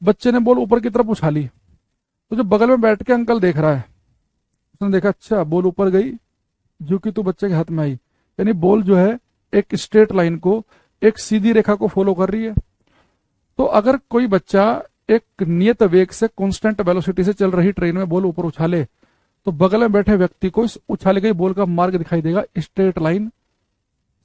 बच्चे ने बॉल ऊपर की तरफ उछाली, तो जो बगल में बैठ के अंकल देख रहा है, उसने देखा अच्छा बॉल ऊपर गई जो कि तो बच्चे के हाथ में आई, यानी बॉल जो है एक स्ट्रेट लाइन को, एक सीधी रेखा को फॉलो कर रही है। तो अगर कोई बच्चा एक नियत वेग से कांस्टेंट वेलोसिटी से चल रही ट्रेन में बॉल ऊपर उछाले तो बगल में बैठे व्यक्ति को इस उछाली गई बॉल का मार्ग दिखाई देगा, स्ट्रेट लाइन,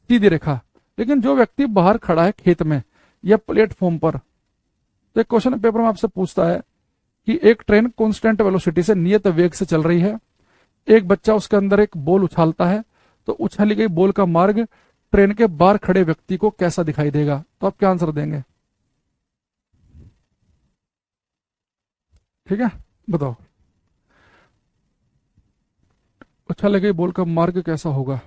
सीधी रेखा। लेकिन जो व्यक्ति बाहर खड़ा है खेत में या प्लेटफॉर्म पर, तो एक क्वेश्चन पेपर में आपसे पूछता है कि एक ट्रेन कांस्टेंट वेलोसिटी से नियत वेग से चल रही है, एक बच्चा उसके अंदर एक बॉल उछालता है, तो उछाली गई बॉल का मार्ग ट्रेन के बाहर खड़े व्यक्ति को कैसा दिखाई देगा? तो आप क्या आंसर देंगे? ठीक है, बताओ। उछाले गई बॉल का मार्ग कैसा होगा?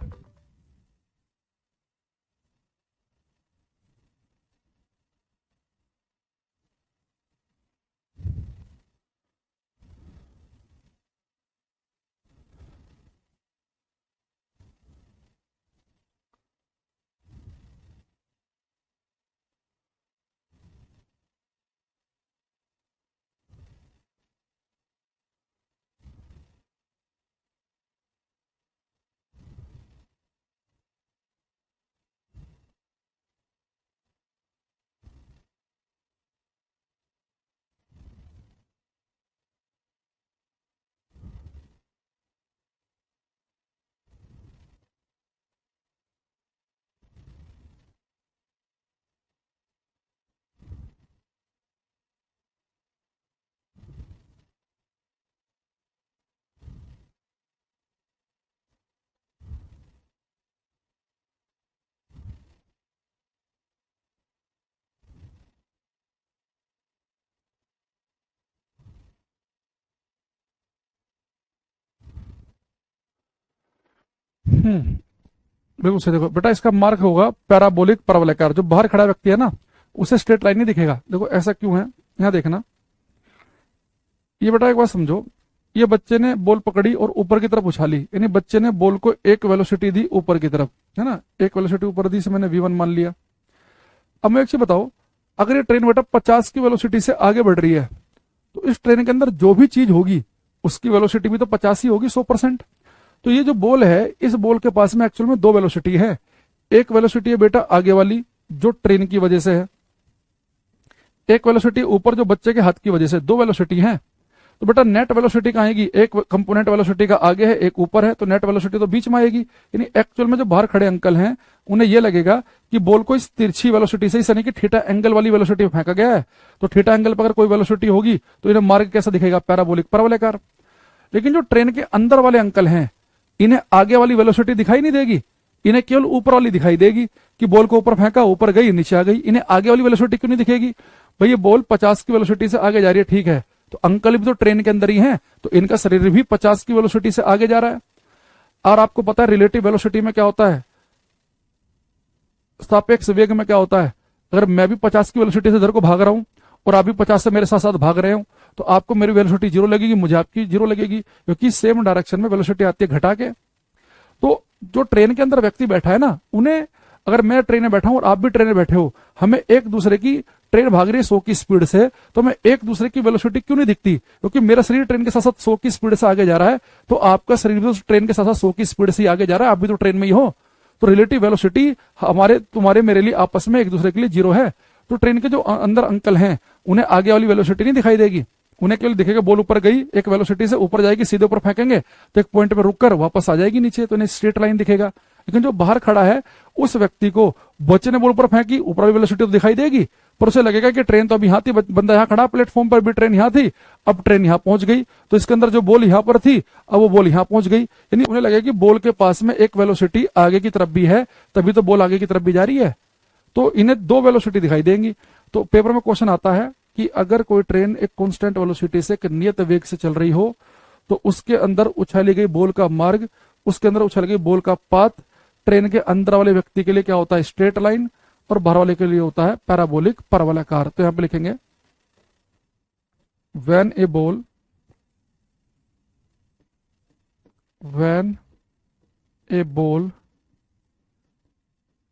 हम्म, बिल्कुल सही। देखो बेटा, इसका मार्ग होगा पैराबोलिक परवलयाकार। जो बाहर खड़ा व्यक्ति है ना, उसे स्ट्रेट लाइन नहीं दिखेगा। देखो ऐसा क्यों है, यहाँ देखना। ये बेटा एक बात समझो, ये बच्चे ने बॉल पकड़ी और ऊपर की तरफ उछाली, यानी बच्चे ने बॉल को एक वेलोसिटी दी ऊपर की तरफ, है ना, एक वेलोसिटी ऊपर दी, से मैंने V1 मान लिया। अब मैं एक चीज बताओ, अगर ये ट्रेन बेटा 50 की वेलोसिटी से आगे बढ़ रही है, तो इस ट्रेन के अंदर जो भी चीज होगी उसकी वेलोसिटी भी तो 50 ही होगी, 100%। तो ये जो बॉल है, इस बॉल के पास में एक्चुअल में दो वेलोसिटी है। एक वेलोसिटी है बेटा आगे वाली, जो ट्रेन की वजह से है। एक वेलोसिटी ऊपर, जो बच्चे के हाथ की वजह से। दो वेलोसिटी है। तो बेटा नेट वेलोसिटी कहाँ आएगी? एक कंपोनेंट वेलोसिटी का आगे है, एक ऊपर है, तो नेट वेलोसिटी तो बीच में आएगी। यानी एक्चुअल में जो बाहर खड़े अंकल हैं, उन्हें यह लगेगा कि बॉल को इस तिरछी वेलोसिटी से, यानी कि थीटा एंगल वाली वेलोसिटी फेंका गया है। तो थीटा एंगल पर अगर कोई वेलोसिटी होगी तो इन्हें मार्ग कैसा दिखेगा? पैराबोलिक परवलयाकार। लेकिन जो ट्रेन के अंदर वाले अंकल हैं, इन्हें आगे वाली वेलोसिटी दिखाई नहीं देगी, इन्हें केवल ऊपर वाली दिखाई देगी कि बॉल को ऊपर फेंका, ऊपर गई, नीचे आ गई। इन्हें आगे वाली वेलोसिटी क्यों नहीं दिखेगी? भाई ये बॉल 50 की वेलोसिटी से आगे जा रही है, ठीक है, तो अंकल भी तो ट्रेन के अंदर ही हैं, तो इनका शरीर भी 50 की वेलोसिटी से आगे जा रहा है। और आपको पता है रिलेटिव वेलोसिटी में क्या होता है, सापेक्ष वेग में क्या होता है? अगर मैं भी 50 की वेलोसिटी से इधर को भाग रहा हूं और आप भी 50 से मेरे साथ साथ भाग रहे हो, तो आपको मेरी वेलोसिटी जीरो लगेगी, मुझे आपकी जीरो लगेगी, क्योंकि सेम डायरेक्शन में वेलोसिटी आती है घटा के। तो जो ट्रेन के अंदर व्यक्ति बैठा है ना, उन्हें, अगर मैं ट्रेन में बैठा हूं और आप भी ट्रेन में बैठे हो, हमें एक दूसरे की, ट्रेन भाग रही है 100 की स्पीड से, तो हमें एक दूसरे की वेलोसिटी क्यों नहीं दिखती? क्योंकि मेरा शरीर ट्रेन के साथ साथ 100 की स्पीड से आगे जा रहा है, तो आपका शरीर भी तो ट्रेन के साथ साथ 100 की स्पीड से ही आगे जा रहा है, आप भी तो ट्रेन में ही हो। तो रिलेटिव वेलोसिटी हमारे तुम्हारे मेरे लिए आपस में एक दूसरे के लिए जीरो है। तो ट्रेन के जो अंदर अंकल हैं, उन्हें आगे वाली वेलोसिटी नहीं दिखाई देगी, उन्हें केवल दिखेगा बॉल ऊपर गई, एक वेलोसिटी से ऊपर जाएगी, सीधे ऊपर फेंकेंगे तो एक पॉइंट पे रुककर वापस आ जाएगी नीचे, तो इन्हें स्ट्रेट लाइन दिखेगा। लेकिन जो बाहर खड़ा है, उस व्यक्ति को बच्चे ने बॉल ऊपर फेंकी, ऊपर वाली वेलोसिटी तो दिखाई देगी, पर उसे लगेगा कि ट्रेन तो अभी यहाँ थी, बंदा यहाँ खड़ा प्लेटफॉर्म पर भी, ट्रेन यहाँ थी, अब ट्रेन यहाँ पहुंच गई, तो इसके अंदर जो बॉल यहाँ पर थी, अब वो बॉल यहाँ पहुंच गई। यानी उन्हें लगेगा कि बॉल के पास में एक वेलोसिटी आगे की तरफ भी है, तभी तो बॉल आगे की तरफ भी जा रही है। तो इन्हें दो वेलोसिटी दिखाई देंगी। तो पेपर में क्वेश्चन आता है कि अगर कोई ट्रेन एक कांस्टेंट वेलोसिटी से, एक नियत वेग से चल रही हो, तो उसके अंदर उछाली गई बॉल का मार्ग, उसके अंदर उछाली गई बॉल का पाथ, ट्रेन के अंदर वाले व्यक्ति के लिए क्या होता है? स्ट्रेट लाइन, और बाहर वाले के लिए होता है पैराबोलिक परवलयाकार। तो यहां पे लिखेंगे when A ball, when A ball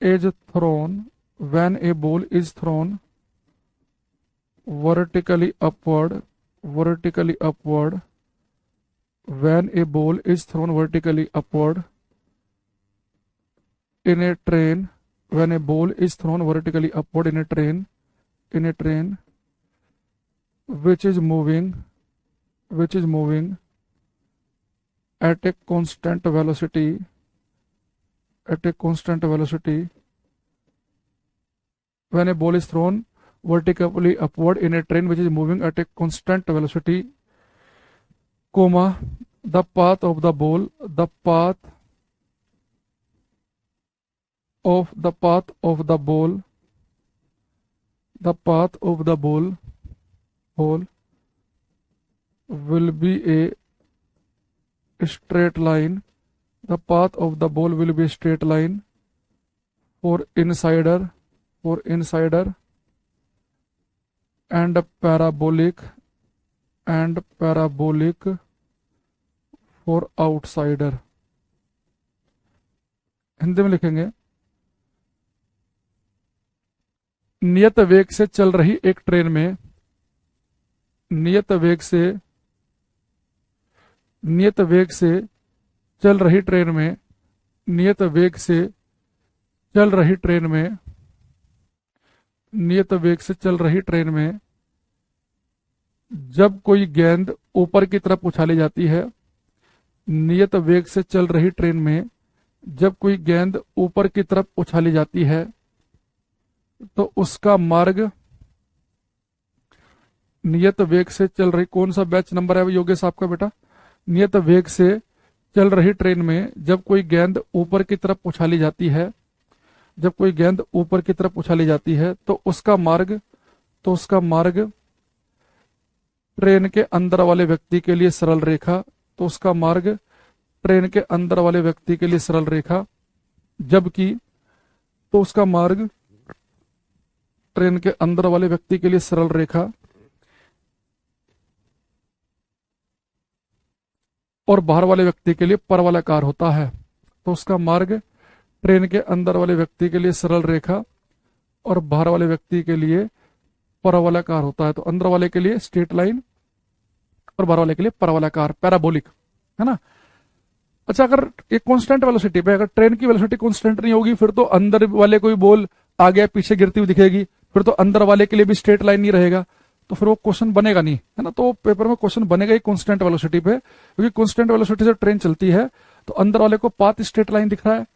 is throne, when A ball is throne vertically upward, vertically upward, when a ball is thrown vertically upward in a train, when a ball is thrown vertically upward in a train, in a train which is moving, which is moving at a constant velocity, at a constant velocity, when a ball is thrown vertically upward in a train which is moving at a constant velocity, comma, the path of the ball, the path of the path of the ball, the path of the ball ball will be a straight line, the path of the ball will be a straight line for insider and parabolic for outsider। Hindi में लिखेंगे, नियत वेग से चल रही एक train में, नियत वेग से चल रही ट्रेन में, नियत वेग से चल रही ट्रेन में, नियत वेग से चल रही ट्रेन में जब कोई गेंद ऊपर की तरफ उछाली जाती है, नियत वेग से चल रही ट्रेन में जब कोई गेंद ऊपर की तरफ उछाली जाती है तो उसका मार्ग, नियत वेग से चल रही, कौन सा बैच नंबर है योगेश आपका बेटा? नियत वेग से चल रही ट्रेन में जब कोई गेंद ऊपर की तरफ उछाली जाती है, जब कोई गेंद ऊपर की तरफ उछाली जाती है तो उसका मार्ग, ट्रेन के अंदर वाले व्यक्ति के लिए सरल रेखा, तो उसका मार्ग ट्रेन के अंदर वाले व्यक्ति के लिए सरल रेखा, जबकि तो उसका मार्ग ट्रेन के अंदर वाले व्यक्ति के लिए सरल रेखा और बाहर वाले व्यक्ति के लिए परवलयाकार होता है। तो उसका मार्ग ट्रेन के अंदर वाले व्यक्ति के लिए सरल रेखा और बाहर वाले व्यक्ति के लिए परवलयाकार होता है। तो अंदर वाले के लिए स्ट्रेट लाइन और बाहर वाले के लिए परवलयाकार, पैराबोलिक, है ना। अच्छा, अगर एक कांस्टेंट वेलोसिटी पे, अगर ट्रेन की वेलोसिटी कांस्टेंट नहीं होगी फिर तो अंदर वाले कोई बॉल आगे पीछे गिरती हुई दिखेगी, फिर तो अंदर वाले के लिए भी स्ट्रेट लाइन नहीं रहेगा, तो फिर वो क्वेश्चन बनेगा नहीं, है ना। तो पेपर में क्वेश्चन बनेगा ही कांस्टेंट वेलोसिटी पे, क्योंकि कांस्टेंट वेलोसिटी से ट्रेन चलती है तो अंदर वाले को पाथ स्ट्रेट लाइन दिख रहा है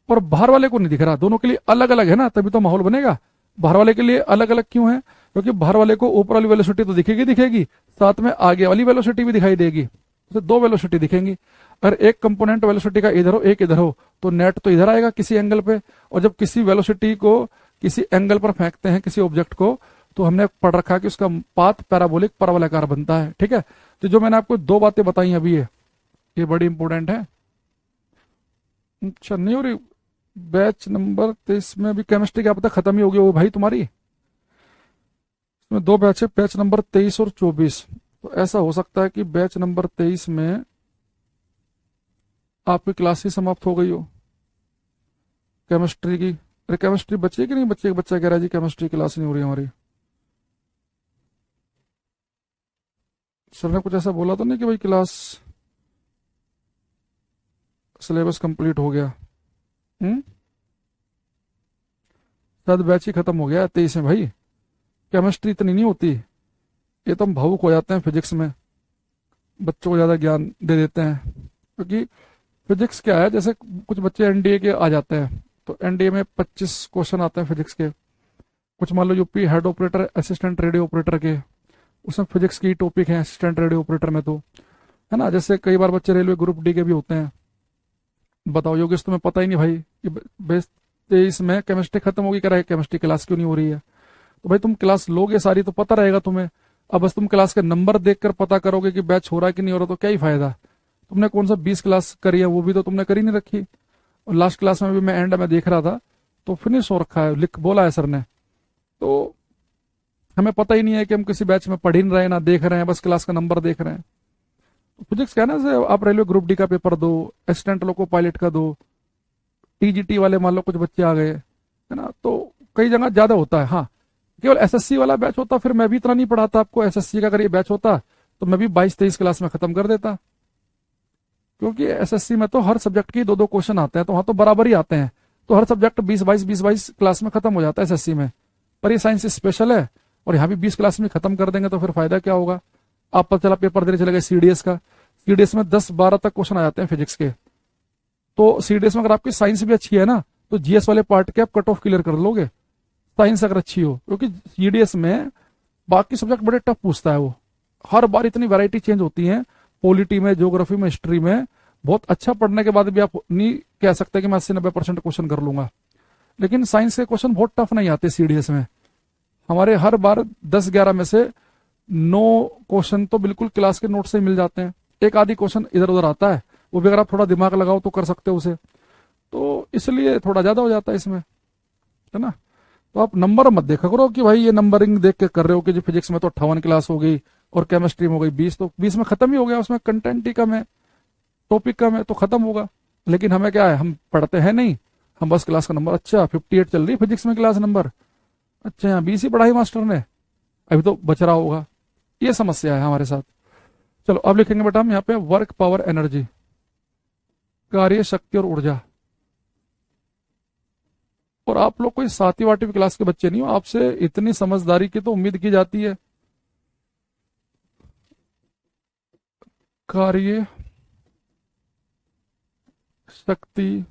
और बाहर वाले को नहीं दिख रहा, दोनों के लिए अलग अलग है ना, तभी तो माहौल बनेगा। बाहर वाले के लिए अलग अलग क्यों है? क्योंकि बाहर वाले को ऊपर वाली वेलोसिटी तो दिखेगी, साथ में आगे वाली वेलोसिटी भी दिखाई देगी, तो दो वेलोसिटी दिखेंगी। अगर एक कंपोनेंट वेलोसिटी का इधर हो एक इधर हो तो नेट तो इधर आएगा किसी एंगल पे, और जब किसी वेलोसिटी को किसी एंगल पर फेंकते हैं किसी ऑब्जेक्ट को, तो हमने पढ़ रखा कि उसका पाथ पैराबोलिक, परवलयाकार बनता है। ठीक है, तो जो मैंने आपको दो बातें बताई अभी ये बड़ी इंपॉर्टेंट है। अच्छा, नहीं हो रही बैच नंबर 23 में भी केमिस्ट्री क्या पता खत्म ही हो गई हो भाई तुम्हारी, इसमें दो बैच है, बैच नंबर 23 और 24। तो ऐसा हो सकता है कि बैच नंबर 23 में आपकी क्लास ही समाप्त हो गई हो केमिस्ट्री की। अरे केमिस्ट्री बची है कि नहीं बची है? बच्चा कह रहा है जी केमिस्ट्री क्लास नहीं हो रही हमारी। सर ने कुछ ऐसा बोला तो नहीं कि भाई क्लास सिलेबस कंप्लीट हो गया? शायद बैच ही खत्म हो गया 23 में भाई। केमिस्ट्री इतनी नहीं होती, ये तो हम भावुक हो जाते हैं फिजिक्स में, बच्चों को ज्यादा ज्ञान दे देते हैं। क्योंकि फिजिक्स क्या है, जैसे कुछ बच्चे एनडीए के आ जाते हैं तो एनडीए में 25 क्वेश्चन आते हैं फिजिक्स के, कुछ मान लो UP head operator assistant radio operator के, उसमें फिजिक्स की टॉपिक है असिस्टेंट रेडियो ऑपरेटर में, तो है ना। जैसे कई बार बच्चे रेलवे ग्रुप डी के भी होते हैं। बताओ योगेश, तुम्हें पता ही नहीं भाई कि बेस 23 में केमिस्ट्री खत्म होगी, कह रहा है केमिस्ट्री क्लास क्यों नहीं हो रही है? तो भाई तुम क्लास लोगे सारी तो पता रहेगा तुम्हें, अब बस तुम क्लास के नंबर देखकर पता करोगे कि बैच हो रहा है कि नहीं हो रहा, तो क्या ही फायदा। तुमने कौन सा 20 क्लास करी है, वो भी तो तुमने करी नहीं रखी। और लास्ट क्लास में भी मैं एंड में देख रहा था तो फिनिश हो रखा है, लिख बोला है सर ने। तो हमें पता ही नहीं है कि हम किसी बैच में पढ़ ही नहीं रहे, ना देख रहे हैं, बस क्लास का नंबर देख रहे हैं। तो फिजिक्स क्या है ना, जैसे आप रेलवे ग्रुप डी का पेपर दो, असिस्टेंट लोको पायलट का दो, टीजीटी वाले मान लो कुछ बच्चे आ गए, है ना, तो कई जगह ज्यादा होता है। हाँ, केवल एसएससी वाला बैच होता फिर मैं भी इतना नहीं पढ़ाता आपको। एसएससी का अगर ये बैच होता तो मैं भी 22-23 क्लास में खत्म कर देता, क्योंकि एसएससी में तो हर सब्जेक्ट के 2-2 क्वेश्चन आते हैं, तो वहां तो बराबर ही आते हैं, तो हर सब्जेक्ट 20-22 क्लास में खत्म हो जाता है एसएससी में। पर ये साइंस स्पेशल है और यहाँ भी 20 क्लास में खत्म कर देंगे तो फिर फायदा क्या होगा। आप पता चला पेपर देने चले गए सीडीएस का, सीडीएस में 10-12 तक क्वेश्चन आ जाते हैं फिजिक्स के। तो सीडीएस में अगर आपकी साइंस भी अच्छी है ना तो जीएस वाले पार्ट के आप कट ऑफ क्लियर कर लोगे, साइंस अगर अच्छी हो, क्योंकि सीडीएस में बाकी सब्जेक्ट बड़े टफ पूछता है वो, हर बार इतनी वैरायटी चेंज होती है, पॉलिटी में, ज्योग्राफी में, हिस्ट्री में। बहुत अच्छा पढ़ने के बाद भी आप नहीं कह सकते कि मैं 80-90% क्वेश्चन कर लूंगा। लेकिन साइंस के क्वेश्चन बहुत टफ नहीं आते सीडीएस में। हमारे हर बार 10-11 में से 9 क्वेश्चन तो बिल्कुल क्लास के नोट से ही मिल जाते हैं। एक आधी क्वेश्चन इधर उधर आता है, वो भी अगर आप थोड़ा दिमाग लगाओ तो कर सकते हो उसे, तो इसलिए थोड़ा ज्यादा हो जाता है इसमें, है ना। तो आप नंबर मत देखा करो कि भाई ये नंबरिंग देख के कर रहे हो कि जो फिजिक्स में तो 58 क्लास हो गई और केमिस्ट्री में हो गई 20, तो 20 में खत्म ही हो गया, उसमें कंटेंट ही कम है, टॉपिक कम है, तो खत्म होगा। लेकिन हमें क्या है, हम पढ़ते हैं नहीं, हम बस क्लास का नंबर, अच्छा 58 चल रही है फिजिक्स में क्लास नंबर, अच्छा यहाँ 20 ही पढ़ाई मास्टर ने, अभी तो बच रहा होगा। ये समस्या है हमारे साथ। चलो अब लिखेंगे बेटा हम यहाँ पे वर्क पावर एनर्जी, कार्य शक्ति और ऊर्जा। और आप लोग कोई 7वीं 8वीं क्लास के बच्चे नहीं हो, आपसे इतनी समझदारी की तो उम्मीद की जाती है। कार्य शक्ति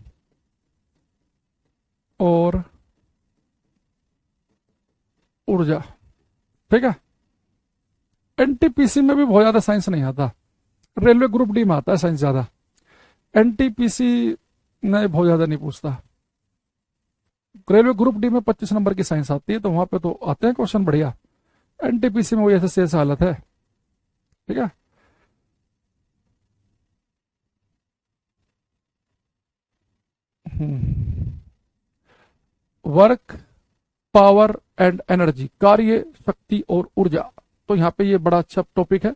और ऊर्जा, ठीक है। एनटीपीसी में भी बहुत ज्यादा साइंस नहीं आता, रेलवे ग्रुप डी में आता है साइंस ज्यादा, एनटीपीसी में बहुत ज्यादा नहीं पूछता। रेलवे ग्रुप डी में 25 नंबर की साइंस आती है, तो वहां पे तो आते हैं क्वेश्चन बढ़िया। एनटीपीसी में वही ऐसे हालत है, ठीक है। वर्क पावर एंड एनर्जी, कार्य शक्ति और ऊर्जा। तो यहाँ पे ये बड़ा अच्छा टॉपिक है,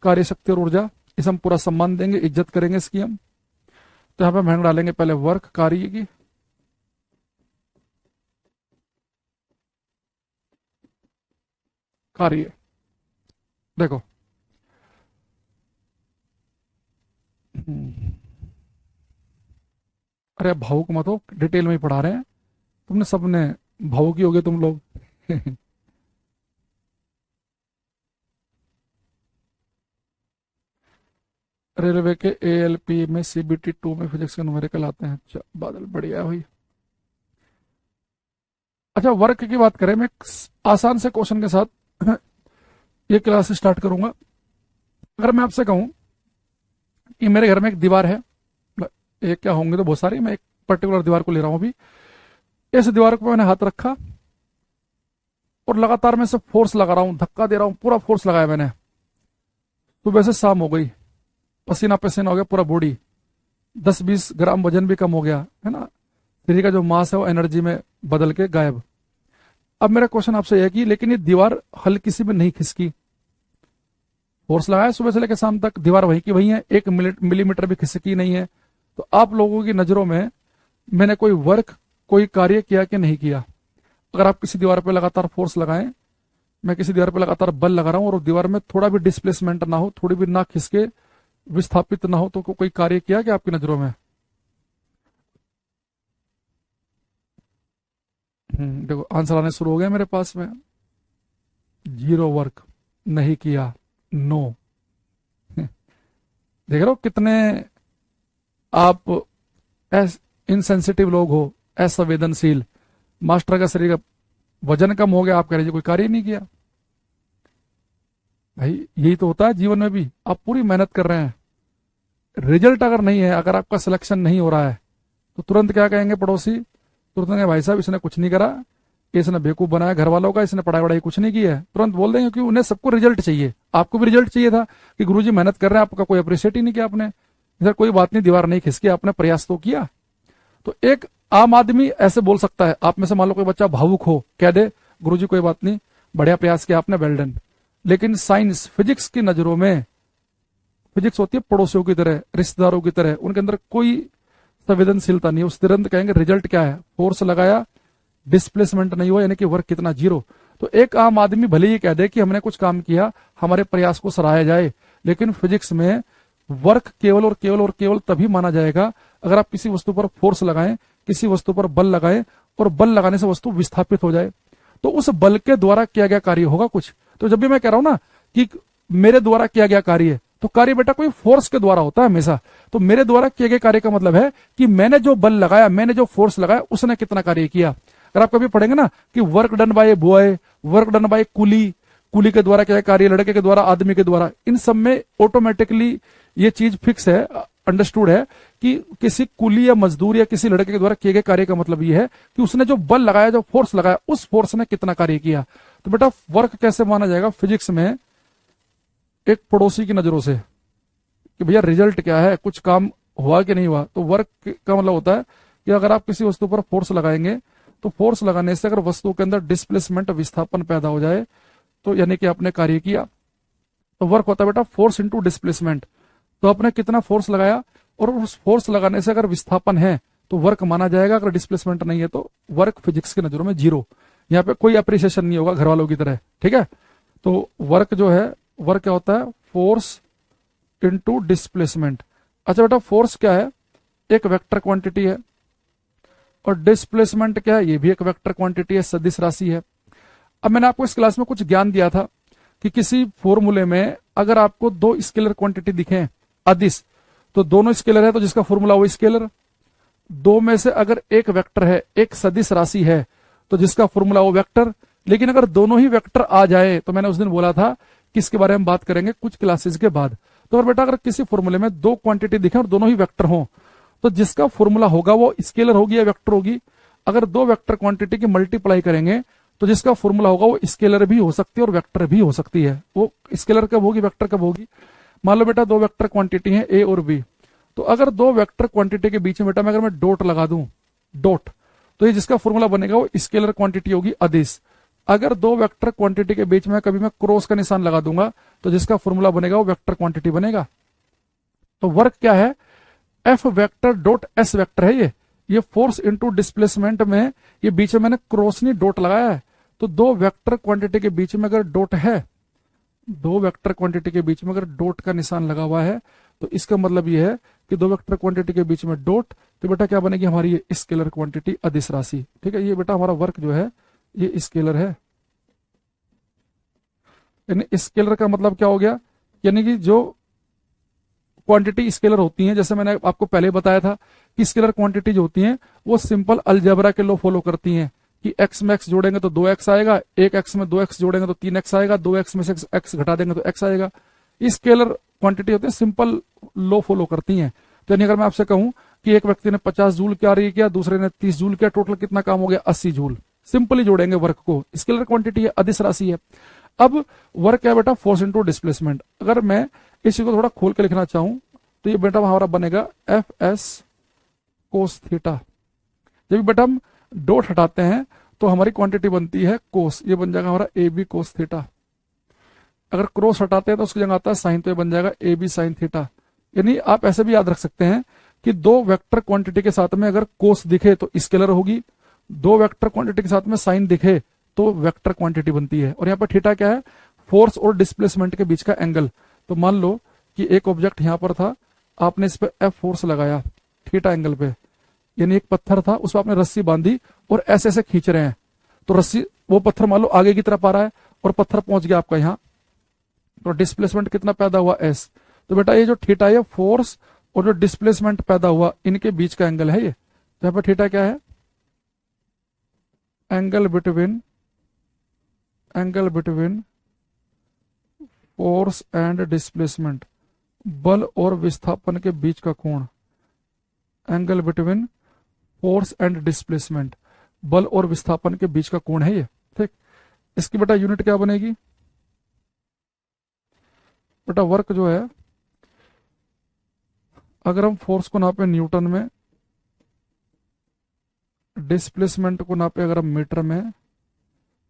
कार्य शक्ति और ऊर्जा। इसे हम पूरा सम्मान देंगे, इज्जत करेंगे इसकी हम। तो यहाँ पे हम डालेंगे पहले वर्क, कार्य की, कार्य। देखो अरे भावुक मत हो, डिटेल में ही पढ़ा रहे हैं, तुमने सबने भावुक ही हो गए तुम लोग। रेलवे के एएलपी में सीबीटी 2 में फिजिक्स के न्यूमेरिकल आते हैं। अच्छा बादल बढ़िया है भाई। अच्छा वर्क की बात करें, मैं आसान से क्वेश्चन के साथ ये क्लास स्टार्ट करूंगा। अगर मैं आपसे कहूं कि मेरे घर में एक दीवार है, एक क्या होंगे तो बहुत सारी, मैं एक पर्टिकुलर दीवार को ले रहा हूं अभी। इस दीवार को मैंने हाथ रखा और लगातार मैं इसे फोर्स लगा रहा हूं, धक्का दे रहा हूं, पूरा फोर्स लगाया मैंने। सुबह से शाम हो गई, पसीना पसीना हो गया पूरा बॉडी, 10-20 ग्राम वजन भी कम हो गया, है ना। शरीर का जो मास है वो एनर्जी में बदल के गायब। अब मेरा क्वेश्चन आपसे यह कि लेकिन ये दीवार हल्की सी भी नहीं खिसकी, फोर्स लगाया सुबह से लेकर शाम तक, दीवार वहीं की वहीं है, 1 मिलीमीटर भी खिसकी नहीं है। तो आप लोगों की नजरों में मैंने कोई वर्क, कोई कार्य किया कि नहीं किया? अगर आप किसी दीवार पर लगातार फोर्स लगाएं, मैं किसी दीवार पर लगातार बल लगा रहा हूं और दीवार में थोड़ा भी डिस्प्लेसमेंट ना हो, थोड़ी भी ना खिसके, विस्थापित ना हो, तो कोई कार्य किया क्या आपकी नजरों में? देखो आंसर आने शुरू हो गया मेरे पास में। 0 वर्क, नहीं किया, नो। देख रहे हो कितने आप इनसेंसिटिव लोग हो, असंवेदनशील। मास्टर का शरीर का वजन कम हो गया, आप कह रहे कोई कार्य नहीं किया। भाई यही तो होता है जीवन में भी, आप पूरी मेहनत कर रहे हैं, रिजल्ट अगर नहीं है, अगर आपका सिलेक्शन नहीं हो रहा है, तो तुरंत क्या कहेंगे पड़ोसी? तुरंत कहेंगे भाई साहब इसने कुछ नहीं करा, इसने बेवकूफ बनाया घर वालों का, इसने पढ़ाई वढ़ाई कुछ नहीं की है। तुरंत बोल देंगे, क्योंकि उन्हें सबको रिजल्ट चाहिए। आपको भी रिजल्ट चाहिए था कि गुरुजी मेहनत कर रहे हैं, आपका कोई अप्रिशिएट ही नहीं किया आपने। इधर कोई बात नहीं, दीवार नहीं खिसकी, आपने प्रयास तो किया। तो एक आम आदमी ऐसे बोल सकता है, आप में से मान लो कोई बच्चा भावुक हो, कह दे गुरुजी कोई बात नहीं, बढ़िया प्रयास किया आपने, वेल डन। लेकिन साइंस, फिजिक्स की नजरों में, फिजिक्स होती है पड़ोसियों की तरह, रिश्तेदारों की तरह, उनके अंदर कोई संवेदनशीलता नहीं है। उस तुरंत कहेंगे रिजल्ट क्या है, फोर्स लगाया, डिस्प्लेसमेंट नहीं हुआ, यानी कि वर्क कितना, 0। तो एक आम आदमी भले ही कह दे कि हमने कुछ काम किया, हमारे प्रयास को सराहा जाए, लेकिन फिजिक्स में वर्क केवल और केवल और केवल तभी माना जाएगा अगर आप किसी वस्तु पर फोर्स लगाएं, किसी वस्तु पर बल लगाएं, और बल लगाने से वस्तु विस्थापित हो जाए, तो उस बल के द्वारा किया गया कार्य होगा कुछ। तो जब भी मैं कह रहा हूं ना कि मेरे द्वारा किया गया कार्य, तो कार्य बेटा कोई फोर्स के द्वारा होता है हमेशा। तो मेरे द्वारा किए गए कार्य का मतलब है कि मैंने जो बल लगाया, मैंने जो फोर्स लगाया, उसने कितना कार्य किया। अगर आप कभी पढ़ेंगे ना कि work done by a boy, work done by coolie, coolie के द्वारा क्या कार्य, लड़के के द्वारा, आदमी के द्वारा, इन सब में ऑटोमेटिकली ये चीज फिक्स है, अंडरस्टूड है कि किसी कुली या मजदूर या किसी लड़के के द्वारा किए गए कार्य का मतलब यह है कि उसने जो बल लगाया, जो फोर्स लगाया, उस फोर्स ने कितना कार्य किया। तो बेटा वर्क कैसे माना जाएगा फिजिक्स में, एक पड़ोसी की नजरों से कि भैया रिजल्ट क्या है, कुछ काम हुआ कि नहीं हुआ। तो वर्क का मतलब होता है कि अगर आप किसी वस्तु पर फोर्स लगाएंगे तो फोर्स लगाने से अगर वस्तु के अंदर डिस्प्लेसमेंट, विस्थापन पैदा हो जाए तो यानी कि आपने कार्य किया। तो वर्क होता है बेटा फोर्स इंटू डिस्प्लेसमेंट। तो आपने कितना फोर्स लगाया और उस फोर्स लगाने से अगर विस्थापन है तो वर्क माना जाएगा, अगर डिस्प्लेसमेंट नहीं है तो वर्क फिजिक्स की नजरों में जीरो। यहाँ पे कोई अप्रिसिएशन नहीं होगा घर वालों की तरह, ठीक है। तो वर्क जो है, वर्क क्या होता है, फोर्स इंटू डिस्प्लेसमेंट। अच्छा बेटा फोर्स क्या है, एक वेक्टर क्वांटिटी है, और डिस्प्लेसमेंट क्या है, ये भी एक वेक्टर क्वांटिटी है, सदिश राशि है। अब मैंने आपको इस क्लास में कुछ ज्ञान दिया था कि किसी फॉर्मूले में अगर आपको दो स्केलर क्वांटिटी दिखे अदिश, तो दोनों स्केलर है तो जिसका फॉर्मूला वो स्केलर। दो में से अगर एक वेक्टर है, एक सदिश राशि है, तो जिसका फॉर्मूला वो वेक्टर। लेकिन अगर दोनों ही वेक्टर आ जाए, तो मैंने उस दिन बोला था कि इसके बारे में बात करेंगे कुछ क्लासेस के बाद। तो बेटा अगर किसी फॉर्मूले में दो क्वांटिटी दिखे और दोनों ही वेक्टर हो, तो जिसका फॉर्मूला होगा वो स्केलर होगी या वेक्टर होगी। अगर दो वेक्टर क्वांटिटी की मल्टीप्लाई करेंगे तो जिसका फॉर्मूला होगा वो स्केलर भी हो सकती है और वेक्टर भी हो सकती है। वो स्केलर कब होगी, वेक्टर कब होगी। मान लो बेटा दो वेक्टर क्वांटिटी है ए और बी, तो अगर दो वेक्टर क्वांटिटी के बीच में बेटा अगर मैं डॉट लगा दूं, डॉट, तो ये जिसका फॉर्मूला बनेगा वो स्केलर क्वांटिटी होगी अदिश। अगर दो वेक्टर क्वांटिटी के बीच में कभी मैं क्रॉस का निशान लगा दूंगा तो जिसका फॉर्मूला बनेगा वो वेक्टर क्वांटिटी बनेगा। तो वर्क क्या है, F vector dot S vector है ये फोर्स इंटू डिस्प्लेसमेंट में, ये बीच में मैंने क्रॉस नहीं डॉट लगाया है। तो दो वेक्टर क्वांटिटी के बीच में अगर डॉट है, दो वेक्टर क्वांटिटी के बीच में अगर डॉट का निशान लगा हुआ है, तो इसका मतलब ये है कि दो वेक्टर क्वांटिटी के बीच में डॉट, तो बेटा क्या बनेगी हमारी ये स्केलर क्वांटिटी अदिश राशि, ठीक है। ये बेटा हमारा वर्क जो है ये स्केलर है। यानी स्केलर का मतलब क्या हो गया, यानी कि जो क्वांटिटी स्केलर होती हैं, जैसे मैंने आपको पहले बताया था कि स्केलर क्वांटिटी जो होती हैं वो सिंपल अलजेब्रा के लॉ फॉलो करती हैं कि x में x जोड़ेंगे तो 2x आएगा, एक x में 2x जोड़ेंगे तो 3x आएगा, 2x में से x घटा देंगे तो x आएगा। स्केलर क्वांटिटी होती है, सिंपल लॉ फॉलो करती हैं। तो यानी अगर मैं आपसे कहूं कि एक व्यक्ति ने 50 जूल कार्य किया, दूसरे ने 30 जूल किया, टोटल कितना काम हो गया 80 जूल, सिंपली जोड़ेंगे वर्क को। स्केलर क्वांटिटी है, अदिश राशि है। अब वर्क क्या बेटा, फोर्स इंटू डिस्प्लेसमेंट। अगर मैं इसी को थोड़ा खोल के लिखना चाहूं तो ये बेटा हमारा बनेगा एफ एस कोस थीटा। जब बेटा हम डॉट हटाते हैं तो हमारी क्वांटिटी बनती है कोस, ये बन जाएगा हमारा ए बी कोस थीटा। अगर क्रॉस हटाते हैं तो उसकी जगह आता है साइन, तो ये बन जाएगा ए बी साइन थीटा। यानी आप ऐसे भी याद रख सकते हैं कि दो वेक्टर क्वांटिटी के साथ में अगर कोस दिखे तो स्केलर होगी, दो वेक्टर क्वांटिटी के साथ में साइन दिखे तो वेक्टर क्वांटिटी बनती है। और यहाँ पर थीटा क्या है, फोर्स और डिस्प्लेसमेंट के बीच का एंगल। तो मान लो कि एक ऑब्जेक्ट यहां पर था, आपने इस पर एफ फोर्स लगाया थीटा एंगल पे, यानी एक पत्थर था उस पर आपने रस्सी बांधी और ऐसे ऐसे खींच रहे हैं, तो रस्सी, वो पत्थर मान लो आगे की तरफ आ रहा है और पत्थर पहुंच गया आपका यहाँ, तो डिस्प्लेसमेंट कितना पैदा हुआ एस। तो बेटा ये जो थीटा है फोर्स और जो डिस्प्लेसमेंट पैदा हुआ इनके बीच का एंगल है ये। यहाँ पर थीटा क्या है, angle between force and displacement, बल और विस्थापन के बीच का कोण। Angle between force and displacement, बल और विस्थापन के बीच का कोण है ये, ठीक। इसकी बेटा यूनिट क्या बनेगी, बेटा वर्क जो है अगर हम फोर्स को नापे न्यूटन में, डिस्प्लेसमेंट को नापे अगर हम मीटर में,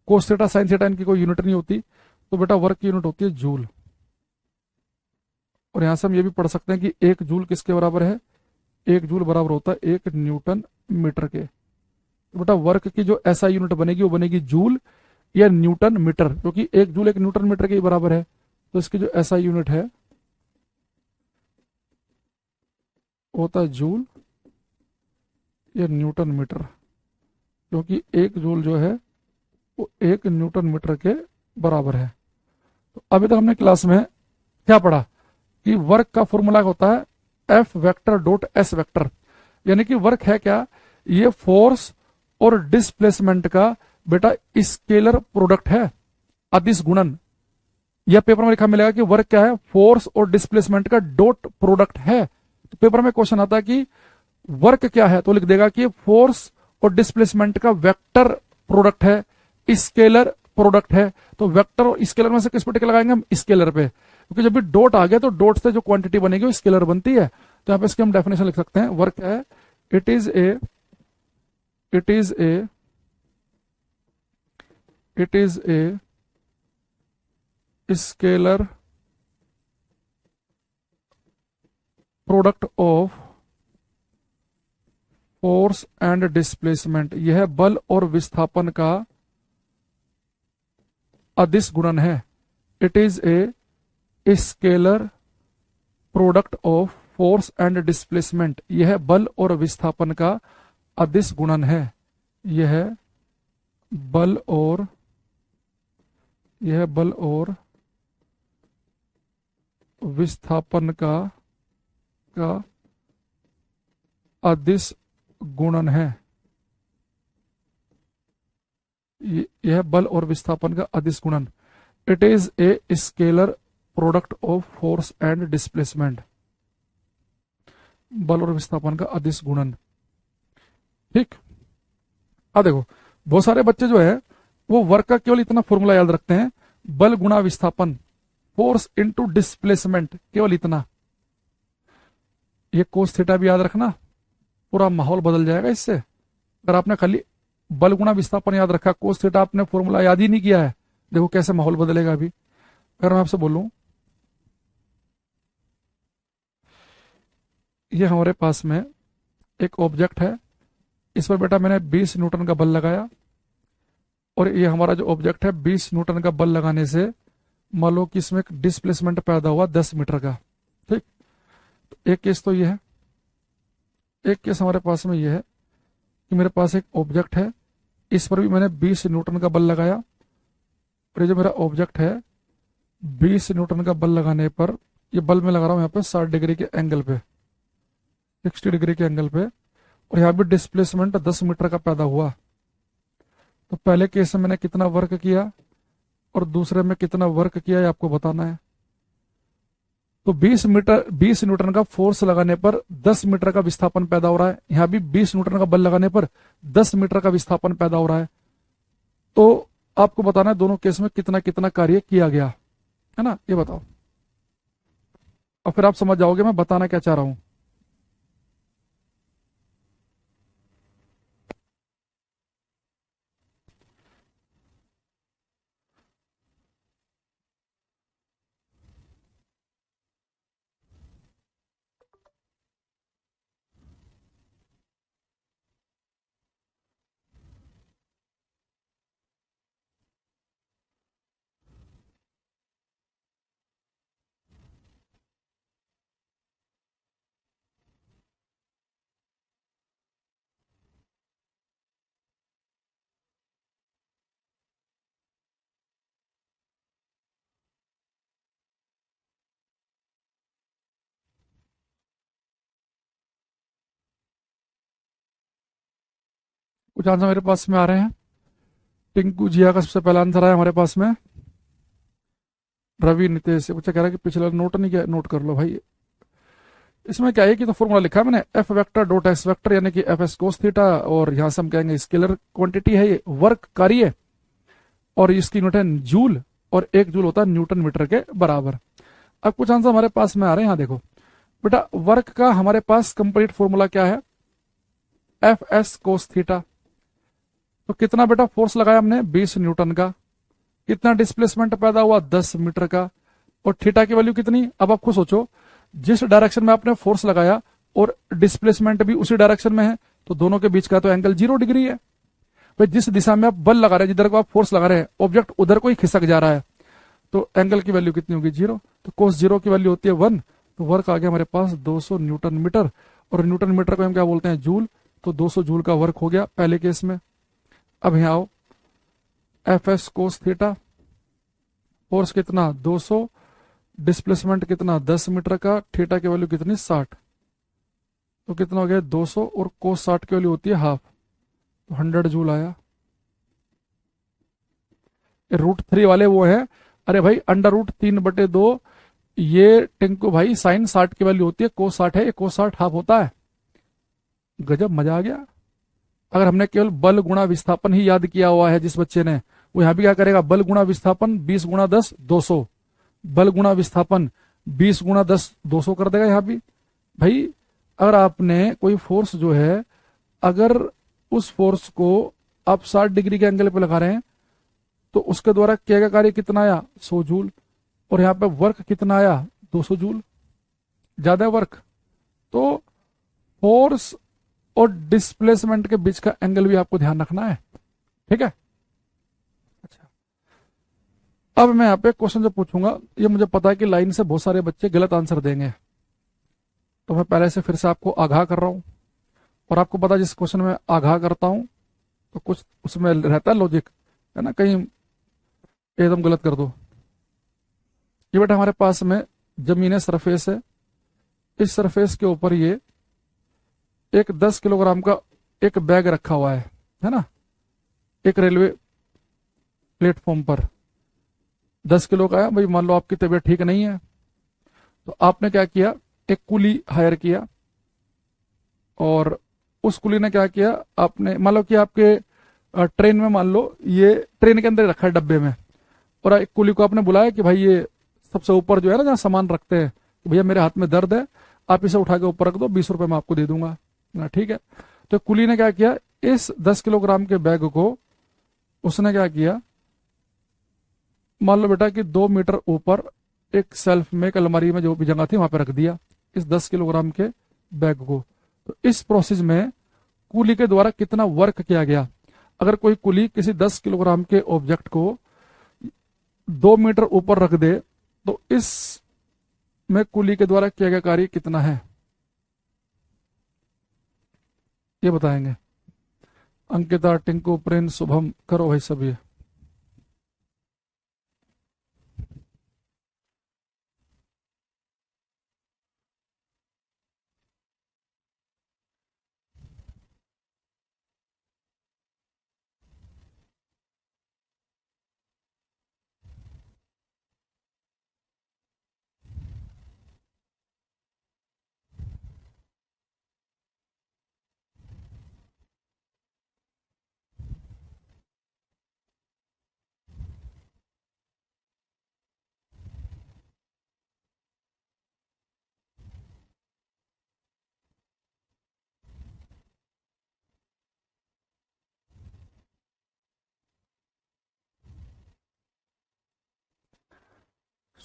कोस थीटा साइन थीटा इनकी कोई यूनिट नहीं होती, तो बेटा वर्क की यूनिट होती है जूल। और यहां से हम ये भी पढ़ सकते हैं कि एक जूल किसके बराबर है, एक जूल बराबर होता है एक न्यूटन मीटर के। तो बेटा वर्क की जो ऐसा यूनिट बनेगी वो बनेगी जूल या न्यूटन मीटर, क्योंकि एक जूल एक न्यूटन मीटर के बराबर है। तो इसकी जो ऐसा यूनिट है होता है जूल या न्यूटन मीटर, क्योंकि एक जूल जो है वो एक न्यूटन मीटर के बराबर है। तो अभी तक हमने क्लास में क्या पढ़ा कि वर्क का फॉर्मूला होता है F vector dot S vector. यानी कि वर्क है क्या, ये फोर्स और डिस्प्लेसमेंट का बेटा स्केलर प्रोडक्ट है, अदिश गुणन। यह पेपर में लिखा मिलेगा कि वर्क क्या है, फोर्स और डिस्प्लेसमेंट का डॉट प्रोडक्ट है, तो पेपर में क्वेश्चन आता है कि वर्क क्या है, तो लिख देगा कि फोर्स और डिस्प्लेसमेंट का वेक्टर प्रोडक्ट है, स्केलर प्रोडक्ट है। तो वेक्टर और स्केलर में से किस पे टिक लगाएंगे हम, स्केलर पे, क्योंकि जब भी डॉट आ गया तो डॉट से जो क्वांटिटी बनेगी वो स्केलर बनती है। तो यहाँ पे इसकी हम डेफिनेशन लिख सकते हैं, वर्क है it is a it is a it is a scalar product of force and displacement. यह बल और विस्थापन का अदिश गुणन है। It is a scalar product of force and displacement. यह बल और विस्थापन का अदिश गुणन है। यह बल और विस्थापन का अदिश गुणन है। यह बल और विस्थापन का अदिश गुणन। It is a scalar product of force and displacement. बल और विस्थापन का अदिश गुणन। ठीक, अब देखो बहुत सारे बच्चे जो है वो वर्क का केवल इतना फॉर्मूला याद रखते हैं, बल गुणा विस्थापन, फोर्स इनटू डिस्प्लेसमेंट, केवल इतना। ये कोस थीटा भी याद रखना, पूरा माहौल बदल जाएगा इससे। अगर आपने खाली बल गुणा विस्थापन याद रखा, कोस थीटा आपने फॉर्मूला याद ही नहीं किया है, देखो कैसे माहौल बदलेगा अभी। अगर मैं आपसे बोलूं ये हमारे पास में एक ऑब्जेक्ट है, इस पर बेटा मैंने 20 न्यूटन का बल लगाया, और ये हमारा जो ऑब्जेक्ट है 20 न्यूटन का बल लगाने से मान लो कि इसमें एक डिस्प्लेसमेंट पैदा हुआ 10 मीटर का। ठीक, तो एक केस तो ये है। एक केस हमारे पास में ये है कि मेरे पास एक ऑब्जेक्ट है, इस पर भी मैंने 20 न्यूटन का बल लगाया, और ये जो मेरा ऑब्जेक्ट है 20 न्यूटन का बल लगाने पर, ये बल मैं लगा रहा हूँ यहाँ पे 60 डिग्री के एंगल पे, 60 डिग्री के एंगल पे, और यहाँ भी डिस्प्लेसमेंट 10 मीटर का पैदा हुआ। तो पहले केस में मैंने कितना वर्क किया और दूसरे में कितना वर्क किया ये आपको बताना है। तो 20 न्यूटन का फोर्स लगाने पर 10 मीटर का विस्थापन पैदा हो रहा है, यहां भी 20 न्यूटन का बल लगाने पर 10 मीटर का विस्थापन पैदा हो रहा है। तो आपको बताना है दोनों केस में कितना कितना कार्य किया गया है ना, ये बताओ, और फिर आप समझ जाओगे मैं बताना क्या चाह रहा हूं। कुछ आंसर मेरे पास में आ रहे हैं। टिंकू जिया का सबसे पहला आंसर आया हमारे पास में। रवि नितेश से पूछा, कह रहा है कि पिछला नोट नहीं किया, नोट कर लो भाई। इसमें क्या है कि तो फॉर्मूला लिखा है मैंने, F vector dot S vector, यानी कि एफ एस कोस थीटा, और यहां से हम कहेंगे स्केलर क्वांटिटी है ये, वर्क कार्य, और इसकी यूनिट है जूल, और 1 जूल होता है न्यूटन मीटर के बराबर। अब कुछ आंसर हमारे पास में आ रहे हैं। यहाँ देखो बेटा, वर्क का हमारे पास कंप्लीट फॉर्मूला क्या है, एफ एस कोस थीटा। तो कितना बेटा फोर्स लगाया हमने 20 न्यूटन का, कितना डिस्प्लेसमेंट पैदा हुआ 10 मीटर का, और थीटा की वैल्यू कितनी। अब आप खुद सोचो, जिस डायरेक्शन में आपने फोर्स लगाया और डिस्प्लेसमेंट भी उसी डायरेक्शन में है, तो दोनों के बीच का तो एंगल 0 डिग्री है। भाई जिस दिशा में आप बल लगा रहे हैं, जिधर को आप फोर्स लगा रहे हैं, ऑब्जेक्ट उधर को ही खिसक जा रहा है, तो एंगल की वैल्यू कितनी होगी 0। तो कोस 0 की वैल्यू होती है 1। तो वर्क आ गया हमारे पास 200 न्यूटन मीटर, और न्यूटन मीटर को हम क्या बोलते हैं, जूल। तो 200 जूल का वर्क हो गया पहले केस में। अब यहाँ आओ, F S cos theta, force कितना 200, डिस्प्लेसमेंट कितना 10 मीटर का, थीटा की वैल्यू कितनी 60, तो कितना हो गया 200, और कोस 60 की वैल्यू होती है हाफ, तो 100 जूल आया। √3 वाले वो है, अरे भाई √3/2 ये टिंकू भाई साइन 60 की वैल्यू होती है, कोस 60 है, ये कोस 60 हाफ होता है। गजब, मजा आ गया। अगर हमने केवल बल गुणा विस्थापन ही याद किया हुआ है जिस बच्चे ने, वो यहां भी क्या करेगा, बल गुणा विस्थापन 20 गुणा 10 200, बल गुणा विस्थापन 20 गुणा 10 200 कर देगा यहां भी। भाई अगर आपने कोई फोर्स जो है, अगर उस फोर्स को आप 60 डिग्री के एंगल पे लगा रहे हैं तो उसके द्वारा किया गया कार्य कितना आया, 100 जूल, और यहाँ पे वर्क कितना आया, 200 जूल, ज्यादा वर्क। तो फोर्स और डिस्प्लेसमेंट के बीच का एंगल भी आपको ध्यान रखना है, ठीक है। अच्छा, अब मैं यहाँ पे क्वेश्चन जो पूछूंगा, ये मुझे पता है कि लाइन से बहुत सारे बच्चे गलत आंसर देंगे, तो मैं पहले से फिर से आपको आगाह कर रहा हूं। और आपको पता है जिस क्वेश्चन में आगाह करता हूं तो कुछ उसमें रहता है लॉजिक, है ना, कहीं एकदम गलत कर दो। ये बेटा हमारे पास में जमीनी सरफेस है, इस सरफेस के ऊपर ये एक 10 किलोग्राम का एक बैग रखा हुआ है ना, एक रेलवे प्लेटफॉर्म पर 10 किलो का है। भाई मान लो आपकी तबीयत ठीक नहीं है, तो आपने क्या किया, एक कुली हायर किया, और उस कुली ने क्या किया, आपने मान लो कि आपके ट्रेन में, मान लो ये ट्रेन के अंदर रखा है डब्बे में, और एक कुली को आपने बुलाया कि भाई ये सबसे ऊपर जो है ना जहाँ सामान रखते हैं, कि भैया मेरे हाथ में दर्द है, आप इसे उठा के ऊपर रख दो, 20 रुपए मैं आपको दे दूंगा ना, ठीक है। तो कुली ने क्या किया, इस 10 किलोग्राम के बैग को उसने क्या किया, मान लो बेटा कि 2 मीटर ऊपर एक सेल्फ में, एक अलमारी में जो भी जगह थी वहां पे रख दिया इस 10 किलोग्राम के बैग को। तो इस प्रोसेस में कुली के द्वारा कितना वर्क किया गया। अगर कोई कुली किसी 10 किलोग्राम के ऑब्जेक्ट को 2 मीटर ऊपर रख दे तो इस में कुली के द्वारा किया गया कार्य कितना है, ये बताएंगे। अंकिता, टिंकू, प्रिंस, शुभम, करो भाई सभी।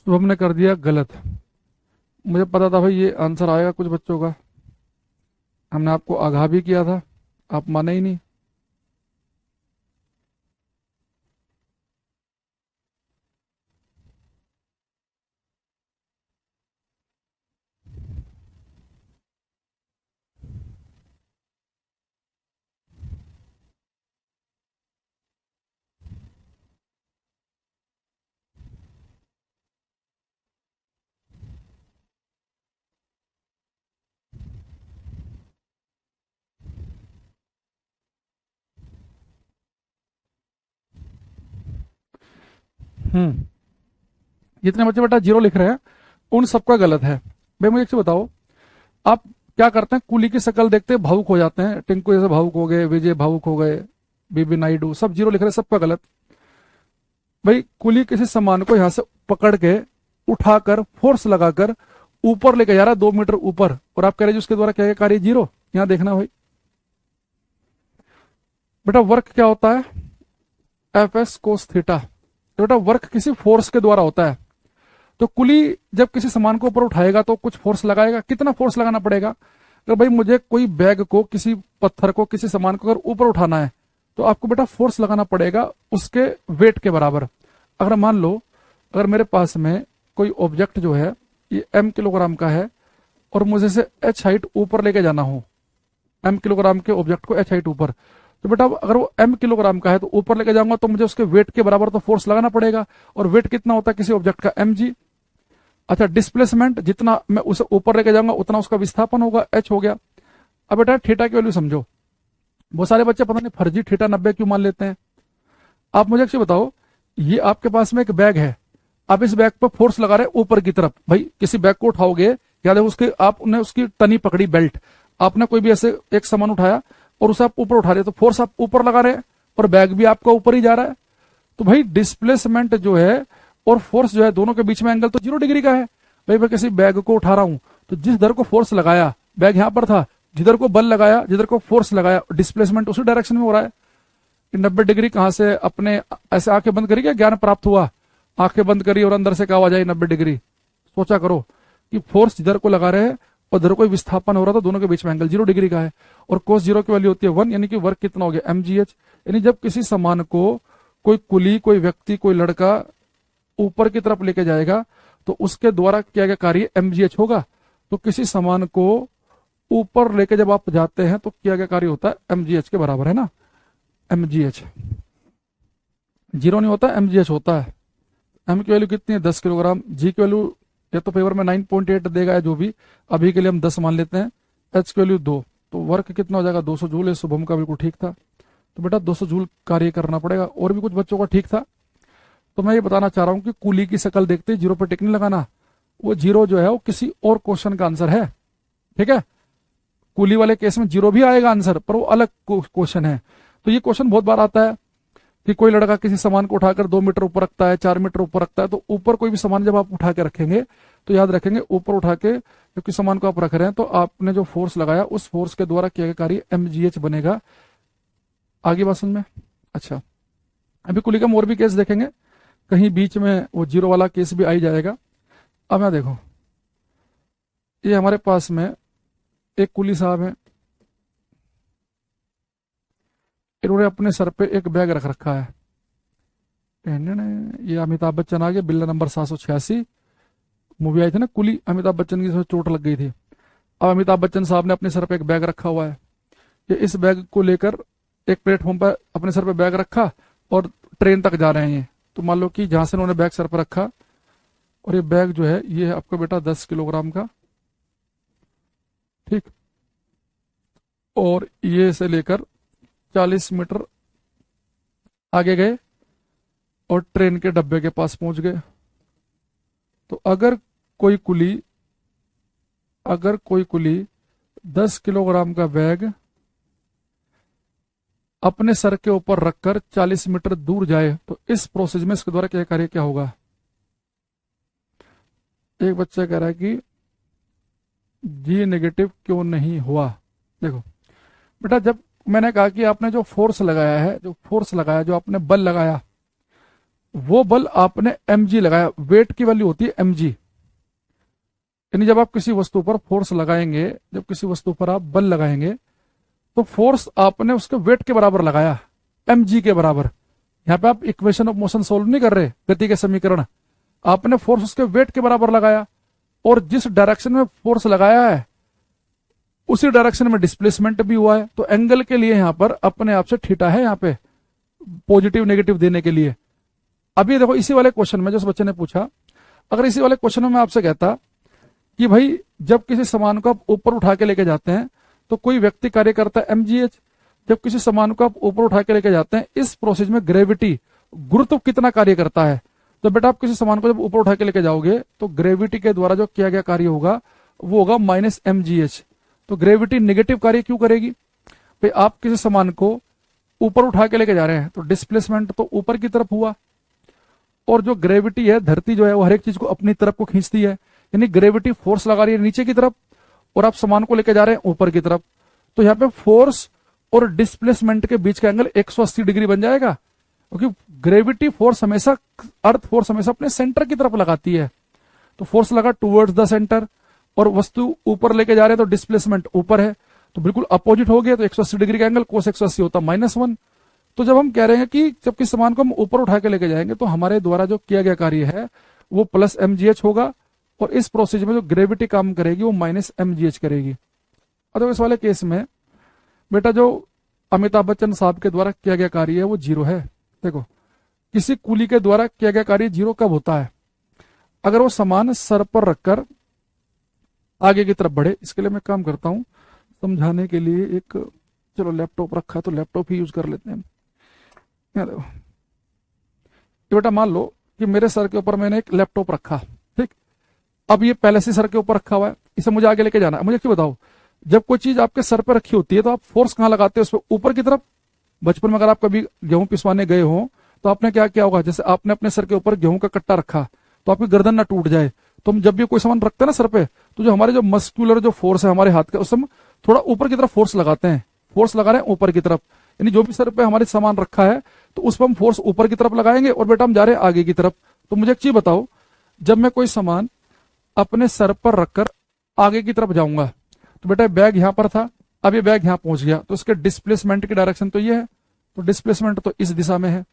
शुभम ने कर दिया गलत। मुझे पता था भाई ये आंसर आएगा कुछ बच्चों का, हमने आपको आगाह भी किया था, आप माने ही नहीं। हम्म, जितने बच्चे बेटा जीरो लिख रहे हैं उन सबका गलत है। भाई मुझे एक चीज बताओ, आप क्या करते हैं, कुली की शक्ल देखते भावुक हो जाते हैं, टिंकू जैसे भावुक हो गए, विजय भावुक हो गए, बीबी नायडू, सब जीरो लिख रहे हैं, सबका गलत। भाई कुली किसी सामान को यहां से पकड़ के उठाकर फोर्स लगाकर ऊपर लेके जा रहा है 2 मीटर ऊपर, और आप कह रहे हैं उसके द्वारा क्या क्या कार्य, जीरो। यहां देखना भाई बेटा, वर्क क्या होता है, एफ एस कोस थीटा। तो बेटा वर्क किसी फोर्स के द्वारा होता है। तो कुली जब किसी सामान को ऊपर उठाएगा तो कुछ फोर्स लगाएगा, कितना फोर्स लगाना पड़ेगा। अगर भाई मुझे कोई बैग को, किसी पत्थर को, किसी सामान को अगर ऊपर उठाना है तो आपको बेटा फोर्स लगाना पड़ेगा उसके वेट के बराबर। अगर मान लो, अगर मेरे पास में कोई ऑब्जेक्ट जो है ये m किलोग्राम का है और मुझे से h हाइट ऊपर लेके जाना हो, m किलोग्राम के ऑब्जेक्ट को h हाइट ऊपर, तो बेटा अगर वो m किलोग्राम का है तो ऊपर लेके जाऊंगा तो मुझे उसके वेट के बराबर तो फोर्स लगाना पड़ेगा। और वेट कितना होता है किसी ऑब्जेक्ट का, mg। अच्छा, डिस्प्लेसमेंट जितना मैं उसे ऊपर लेके जाऊंगा उतना उसका विस्थापन होगा, h हो गया। अब बेटा थीटा की वैल्यू समझो। बहुत सारे बच्चे पता नहीं फर्जी थीटा 90 क्यों मान लेते हैं। आप मुझे एक चीज बताओ, ये आपके पास में एक बैग है, आप इस बैग पर फोर्स लगा रहे हैं ऊपर की तरफ। भाई किसी बैग को उठाओगे, याद है उसके, आपने उसकी टनी पकड़ी बेल्ट, आपने कोई भी ऐसे एक सामान उठाया और उसे आप ऊपर उठा रहे, तो फोर्स आप ऊपर लगा रहे हैं और बैग भी आपका ऊपर ही जा रहा है। तो भाई डिस्प्लेसमेंट जो है और फोर्स जो है दोनों के बीच में एंगल तो 0 डिग्री का है। भाई मैं किसी बैग को उठा रहा हूं तो जिस दर को फोर्स लगाया, बैग यहां पर था, जिधर को बल लगाया, जिधर को फोर्स लगाया, डिस्प्लेसमेंट उसी डायरेक्शन में हो रहा है। 90 डिग्री कहां से अपने ऐसे आंखें बंद करी क्या ज्ञान प्राप्त हुआ? आंखें बंद करी और अंदर से क्या आवाज आई 90 डिग्री? सोचा करो कि फोर्स जिधर को लगा रहे हैं और इधर कोई विस्थापन हो रहा था, दोनों के बीच में एंगल 0 डिग्री का है। और कोस 0 की वैल्यू होती है 1, यानी कि वर्क कितना हो गया mgh। यानी जब किसी सामान को कोई कुली, कोई व्यक्ति, कोई लड़का ऊपर की तरफ लेके जाएगा तो उसके द्वारा किया गया कार्य mgh होगा। तो किसी सामान को ऊपर लेके जब आप जाते हैं तो किया गया कार्य होता है mgh के बराबर, है ना, mgh। 0 नहीं होता, mgh होता है। m की वैल्यू कितनी है 10 किलोग्राम, g की वैल्यू या तो पेपर में 9.8 देगा है जो भी, अभी के लिए हम 10 मान लेते हैं। h की वैल्यू 2, तो वर्क कितना हो जाएगा 200 जूल। शुभम का बिल्कुल ठीक था, तो बेटा 200 जूल कार्य करना पड़ेगा। और भी कुछ बच्चों का ठीक था। तो मैं ये बताना चाह रहा हूं कि कूली की शक्ल देखते ही 0 पर टिक नहीं लगाना। वो 0 जो है वो किसी और क्वेश्चन का आंसर है, ठीक है। कूली वाले केस में 0 भी आएगा आंसर, पर वो अलग क्वेश्चन है। तो ये क्वेश्चन बहुत बार आता है कि कोई लड़का किसी सामान को उठाकर 2 मीटर ऊपर रखता है, 4 मीटर ऊपर रखता है। तो ऊपर कोई भी सामान जब आप उठा के रखेंगे तो याद रखेंगे ऊपर उठा के जब किसी सामान को आप रख रहे हैं तो आपने जो फोर्स लगाया उस फोर्स के द्वारा किया गया कार्य mgh बनेगा। आगे बात समझ में? अच्छा, अभी कुली का और भी केस देखेंगे, कहीं बीच में वो 0 वाला केस भी आ ही जाएगा। अब मैं देखो, ये हमारे पास में एक कुली साहब है, इन्होंने अपने सर पे एक बैग रख रखा है। ये अमिताभ बच्चन आ गए, बिल्ला नंबर 786 मूवी आई थी ना कुली, अमिताभ बच्चन की इसमें चोट लग गई थी। अब अमिताभ बच्चन साहब ने अपने सर पे एक बैग रखा हुआ है। ये इस बैग को लेकर एक प्लेटफॉर्म पर अपने सर पे बैग रखा और ट्रेन तक जा रहे हैं। तो मान लो कि जहां से उन्होंने बैग सर पर रखा और ये बैग जो है ये है आपका बेटा 10 किलोग्राम का, ठीक। और ये से लेकर 40 मीटर आगे गए और ट्रेन के डब्बे के पास पहुंच गए। तो अगर कोई कुली 10 किलोग्राम का बैग अपने सर के ऊपर रखकर 40 मीटर दूर जाए तो इस प्रोसेस में इसके द्वारा क्या कार्य क्या होगा? एक बच्चा कह रहा है कि जी नेगेटिव क्यों नहीं हुआ। देखो बेटा, जब मैंने कहा कि आपने जो फोर्स लगाया है, जो आपने बल लगाया, वो बल आपने mg लगाया। वेट की वैल्यू होती है mg, यानी जब आप किसी वस्तु पर फोर्स लगाएंगे, जब किसी वस्तु पर आप बल लगाएंगे तो फोर्स आपने उसके वेट के बराबर लगाया, mg के बराबर। यहां पे आप इक्वेशन ऑफ मोशन सोल्व नहीं कर रहे, गति के समीकरण, आपने फोर्स उसके वेट के बराबर लगाया और जिस डायरेक्शन में फोर्स लगाया है उसी डायरेक्शन में डिस्प्लेसमेंट भी हुआ है। तो एंगल के लिए यहां पर अपने आप से थीटा है, यहां पे पॉजिटिव नेगेटिव देने के लिए। अभी देखो इसी वाले क्वेश्चन में जो उस बच्चे ने पूछा, अगर इसी वाले क्वेश्चन में मैं आपसे कहता कि भाई जब किसी सामान को आप ऊपर उठा के लेके जाते हैं तो कोई व्यक्ति कार्य करता है mgh, जब किसी सामान को आप ऊपर उठा के लेके जाते हैं इस प्रोसेस में ग्रेविटी, गुरुत्व कितना कार्य करता है? तो बेटा आप किसी सामान को जब ऊपर उठा के लेके जाओगे तो ग्रेविटी के द्वारा जो किया गया कार्य होगा वो होगा -mgh। तो ग्रेविटी नेगेटिव कार्य क्यों करेगी? भाई आप किसी सामान को ऊपर उठा के लेके जा रहे हैं तो डिस्प्लेसमेंट तो ऊपर की तरफ हुआ, और जो ग्रेविटी है, धरती जो है वो हर एक चीज को अपनी तरफ को खींचती है, यानी ग्रेविटी फोर्स लगा रही है नीचे की तरफ और आप सामान को लेके जा रहे हैं ऊपर की तरफ। तो यहाँ पे फोर्स और डिस्प्लेसमेंट के बीच का एंगल 180 डिग्री बन जाएगा, क्योंकि ग्रेविटी फोर्स हमेशा, अर्थ फोर्स हमेशा अपने सेंटर की तरफ लगाती है। तो फोर्स लगा टुवर्ड्स द सेंटर और वस्तु ऊपर लेके जा रहे हैं तो डिस्प्लेसमेंट ऊपर है, तो बिल्कुल अपोजिट हो गया। तो 180 डिग्री का एंगल कोस 180 होता -1। तो जब हम कह रहे हैं कि जब किस सामान को हम ऊपर उठा के लेके जाएंगे तो हमारे द्वारा जो किया गया कार्य है वो +mgh होगा, और इस प्रोसेस में जो ग्रेविटी काम करेगी वो -mgh करेगी। और इस वाले केस में बेटा जो अमिताभ बच्चन साहब के द्वारा किया गया कार्य है वो 0 है। देखो किसी कुली के द्वारा किया गया कार्य 0 कब होता है? अगर वो सामान सर पर रखकर आगे की तरफ बढ़े। इसके लिए मैं काम करता हूं समझाने के लिए, एक चलो लैपटॉप रखा है तो लैपटॉप ही यूज कर लेते हैं। देखो ये बेटा मान लो कि मेरे सर के ऊपर मैंने एक लैपटॉप रखा, ठीक। अब ये पहले से सर के ऊपर रखा हुआ है, इसे मुझे आगे लेके जाना है। मुझे क्यों बताओ, जब कोई चीज आपके सर पर रखी होती है तो आप फोर्स कहाँ लगाते हैं, उस पर ऊपर की तरफ। बचपन में अगर आप कभी गेहूं पिसवाने गए हो तो आपने क्या किया होगा, जैसे आपने अपने सर के ऊपर गेहूं का कट्टा रखा तो आपकी गर्दन ना टूट जाए, तो हम जब भी कोई सामान रखते हैं ना सर पे, तो जो हमारे जो मस्कुलर जो फोर्स है हमारे हाथ का, उस हम थोड़ा ऊपर की तरफ फोर्स लगाते हैं। फोर्स लगा रहे हैं ऊपर की तरफ, यानी जो भी सर पे हमारे सामान रखा है तो उस पर हम फोर्स ऊपर की तरफ लगाएंगे और बेटा हम जा रहे हैं आगे की तरफ। तो मुझे एक चीज बताओ, जब मैं कोई सामान अपने सर पर रखकर आगे की तरफ जाऊंगा तो बेटा बैग यहां पर था, अब ये बैग यहां पहुंच गया, तो इसके डिस्प्लेसमेंट की डायरेक्शन तो ये है, तो डिस्प्लेसमेंट तो इस दिशा में है।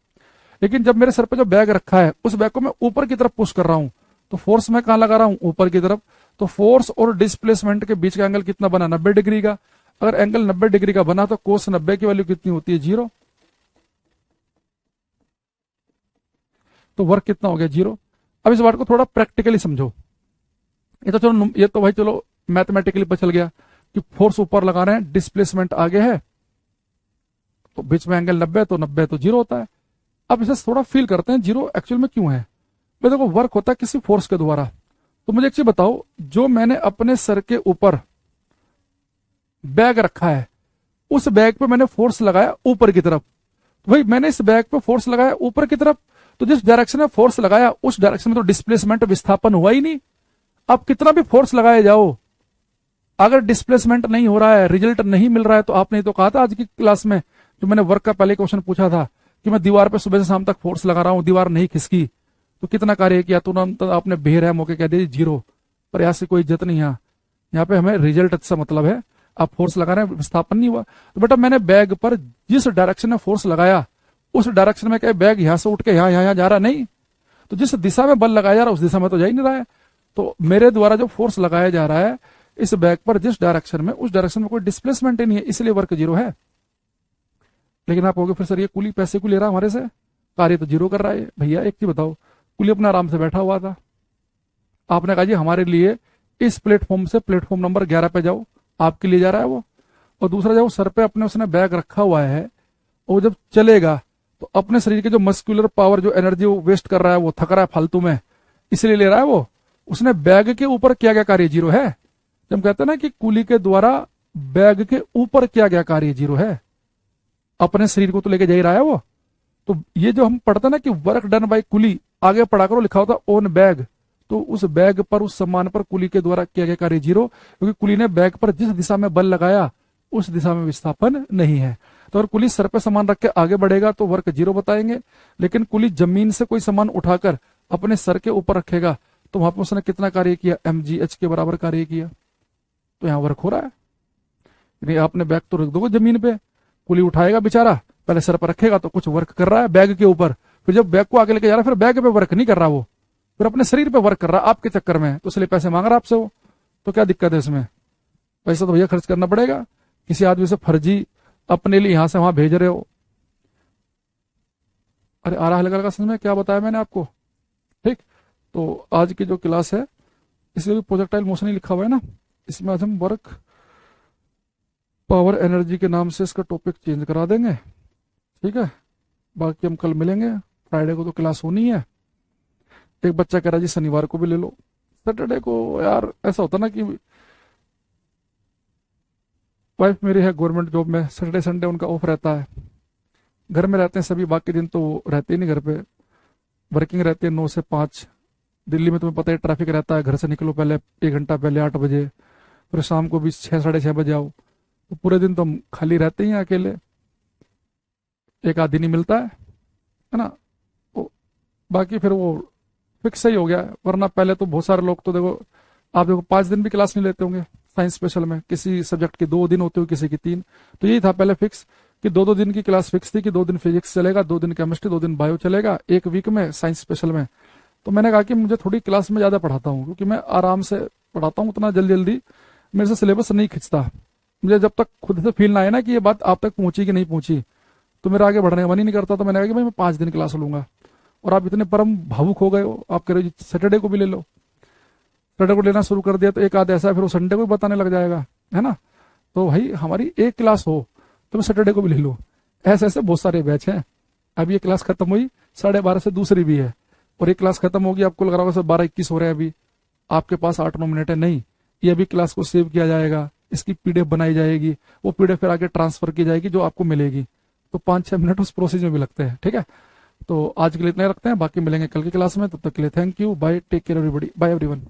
लेकिन जब मेरे सर पे जो बैग रखा है उस बैग को मैं ऊपर की तरफ पुश कर रहा हूं, तो फोर्स मैं कहां लगा रहा हूं, ऊपर की तरफ। तो फोर्स और डिस्प्लेसमेंट के बीच का एंगल कितना बना, 90 डिग्री का। अगर एंगल 90 डिग्री का बना तो कोस 90 की वैल्यू कितनी होती है, 0। तो वर्क कितना हो गया, 0। अब इस बात को थोड़ा प्रैक्टिकली समझो। ये तो भाई चलो मैथमेटिकली पता चल गया कि फोर्स ऊपर लगा रहे हैं, डिस्प्लेसमेंट आगे है, तो बीच में एंगल 90, तो 90 तो 0 होता है। अब इसे थोड़ा फील करते हैं 0 एक्चुअल में क्यों है। भाई देखो, वर्क होता है किसी फोर्स के द्वारा। तो मुझे एक चीज बताओ, जो मैंने अपने सर के ऊपर बैग रखा है उस बैग पे मैंने फोर्स लगाया ऊपर की तरफ, तो भाई मैंने इस बैग पे फोर्स लगाया ऊपर की तरफ, तो जिस डायरेक्शन में फोर्स लगाया उस डायरेक्शन में तो डिस्प्लेसमेंट विस्थापन हुआ ही नहीं। अब कितना भी फोर्स लगाए जाओ, अगर डिस्प्लेसमेंट नहीं हो रहा है, रिजल्ट नहीं मिल रहा है, तो आपने तो कहा था आज की क्लास में, जो मैंने वर्क का पहले क्वेश्चन पूछा था कि मैं दीवार पे सुबह से शाम तक फोर्स लगा रहा हूं, दीवार नहीं खिसकी, तो कितना कार्य किया, तुरंत आपने बेर है मौके कह दिया 0। प्रयास की कोई इज्जत नहीं है यहाँ पे, हमें रिजल्ट से मतलब है। आप फोर्स लगा रहे हैं, विस्थापन नहीं हुआ। तो बेटा मैंने बैग पर जिस डायरेक्शन में फोर्स लगाया उस डायरेक्शन में क्या बैग यहां से उठ के यहां जा रहा, नहीं। तो जिस दिशा में बल लगाया जा रहा है उस दिशा में तो जा ही नहीं रहा है। तो मेरे द्वारा जो फोर्स लगाया जा रहा है इस बैग पर जिस डायरेक्शन में, उस डायरेक्शन में कोई डिस्प्लेसमेंट ही नहीं है, इसलिए वर्क 0 है। लेकिन आप कहोगे फिर सर ये कुली पैसे को ले रहा है हमारे से, कार्य तो 0 कर रहा है। भैया एक चीज बताओ, कुली अपना आराम से बैठा हुआ था, आपने कहा जी हमारे लिए इस प्लेटफॉर्म से प्लेटफॉर्म नंबर 11 पे जाओ, आपके लिए जा रहा है वो। और दूसरा, जब सर पे अपने उसने बैग रखा हुआ है और जब चलेगा तो अपने शरीर के जो मस्कुलर पावर, जो एनर्जी वो वेस्ट कर रहा है, वो थक रहा है फालतू में, इसलिए ले रहा है वो। उसने बैग के ऊपर किया गया कार्य 0 है। जब हम कहते हैं ना कि कुली के द्वारा बैग के ऊपर किया गया कार्य 0 है, अपने शरीर को तो लेके जा ही रहा है वो। तो ये जो हम पढ़ते हैं ना कि वर्क डन बाय कुली, आगे पढ़ा करो लिखा होता ओन बैग, तो उस बैग पर, उस सामान पर कुली के द्वारा किया गया कार्य 0, क्योंकि कुली ने बैग पर जिस दिशा में बल लगाया उस दिशा में विस्थापन नहीं है। तो अगर कुली सर पे सामान रख के आगे बढ़ेगा तो वर्क 0 बताएंगे, लेकिन कुली जमीन से कोई सामान उठाकर अपने सर के ऊपर रखेगा तो वहां पर उसने कितना कार्य किया, mgh के बराबर कार्य किया, तो यहाँ वर्क हो रहा है। यानी आपने बैग तो रख दोगे जमीन पे, कुली उठाएगा बेचारा, पहले सर पर रखेगा तो कुछ वर्क कर रहा है बैग के ऊपर, फिर जब बैग को आगे लेके जा रहा है फिर बैग पे वर्क नहीं कर रहा, वो फिर अपने शरीर पे वर्क कर रहा है आपके चक्कर में, तो इसलिए पैसे मांग रहा है आपसे वो। तो क्या दिक्कत है इसमें, पैसा तो भैया खर्च करना पड़ेगा। किसी आदमी से फर्जी अपने लिए यहां से वहां भेज रहे हो। अरे आ रहा है समझ में क्या बताया मैंने आपको, ठीक। तो आज की जो क्लास है इसमें भी प्रोजेक्टाइल मोशन ही लिखा हुआ है ना, इसमें आज हम वर्क पावर एनर्जी के नाम से इसका टॉपिक चेंज करा देंगे, ठीक है। बाकी हम कल मिलेंगे, फ्राइडे को तो क्लास होनी है। एक बच्चा कह रहा जी शनिवार को भी ले लो, सैटरडे को यार ऐसा होता ना कि वाइफ मेरी है गवर्नमेंट जॉब में, सैटरडे संडे उनका ऑफ रहता है, घर में रहते हैं सभी, बाकी दिन तो रहते ही नहीं घर पे, वर्किंग रहती है 9 से 5। दिल्ली में तुम्हें पता है ट्रैफिक रहता है, घर से निकलो पहले 1 घंटा पहले 8 बजे, फिर शाम को भी 6 साढ़े 6 बजे आओ, तो पूरे दिन तो हम खाली रहते ही हैं अकेले, एक आध दिन ही मिलता है ना। तो बाकी फिर वो फिक्स ही हो गया है, वरना पहले तो बहुत सारे लोग तो देखो, आप देखो 5 दिन भी क्लास नहीं लेते होंगे साइंस स्पेशल में, किसी सब्जेक्ट के 2 दिन होते हो, किसी की 3। तो यही था पहले फिक्स कि 2-2 दिन की क्लास फिक्स थी कि 2 दिन फिजिक्स चलेगा, 2 दिन केमिस्ट्री, 2 दिन बायो चलेगा, एक वीक में साइंस स्पेशल में। तो मैंने कहा कि मुझे थोड़ी क्लास में ज्यादा पढ़ाता हूँ, क्योंकि मैं आराम से पढ़ाता हूँ, उतना जल्दी जल्दी मेरे से सिलेबस नहीं खिंचता। मुझे जब तक खुद से फील ना आए ना कि ये बात आप तक पहुंची कि नहीं पहुंची, तो मेरा आगे बढ़ने का मन ही नहीं करता। तो मैंने कहा कि भाई मैं 5 दिन क्लास लूंगा, और आप इतने परम भावुक हो गए हो, आप कह रहे हो सैटरडे को भी ले लो। सैटरडे को लेना शुरू कर दिया तो एक आध ऐसा फिर वो संडे को भी बताने लग जाएगा, है ना। तो भाई हमारी एक क्लास हो तो मैं सैटरडे को भी ले लूँ, ऐसे ऐसे बहुत सारे बैच हैं। अब ये क्लास खत्म हुई 12:30 से दूसरी भी है, और ये क्लास खत्म होगी, आपको लग रहा होगा सर 12:21 हो रहे हैं अभी, आपके पास 8-9 मिनट है। नहीं, ये अभी क्लास को सेव किया जाएगा, इसकी पीडीएफ बनाई जाएगी, वो पीडीएफ फिर आगे ट्रांसफर की जाएगी जो आपको मिलेगी। तो 5-6 मिनट उस प्रोसेस में भी लगते हैं। ठीक है, तो आज के लिए इतना ही रखते हैं, बाकी मिलेंगे कल की क्लास में। तब तक के लिए thank you, bye, take care everybody, bye everyone.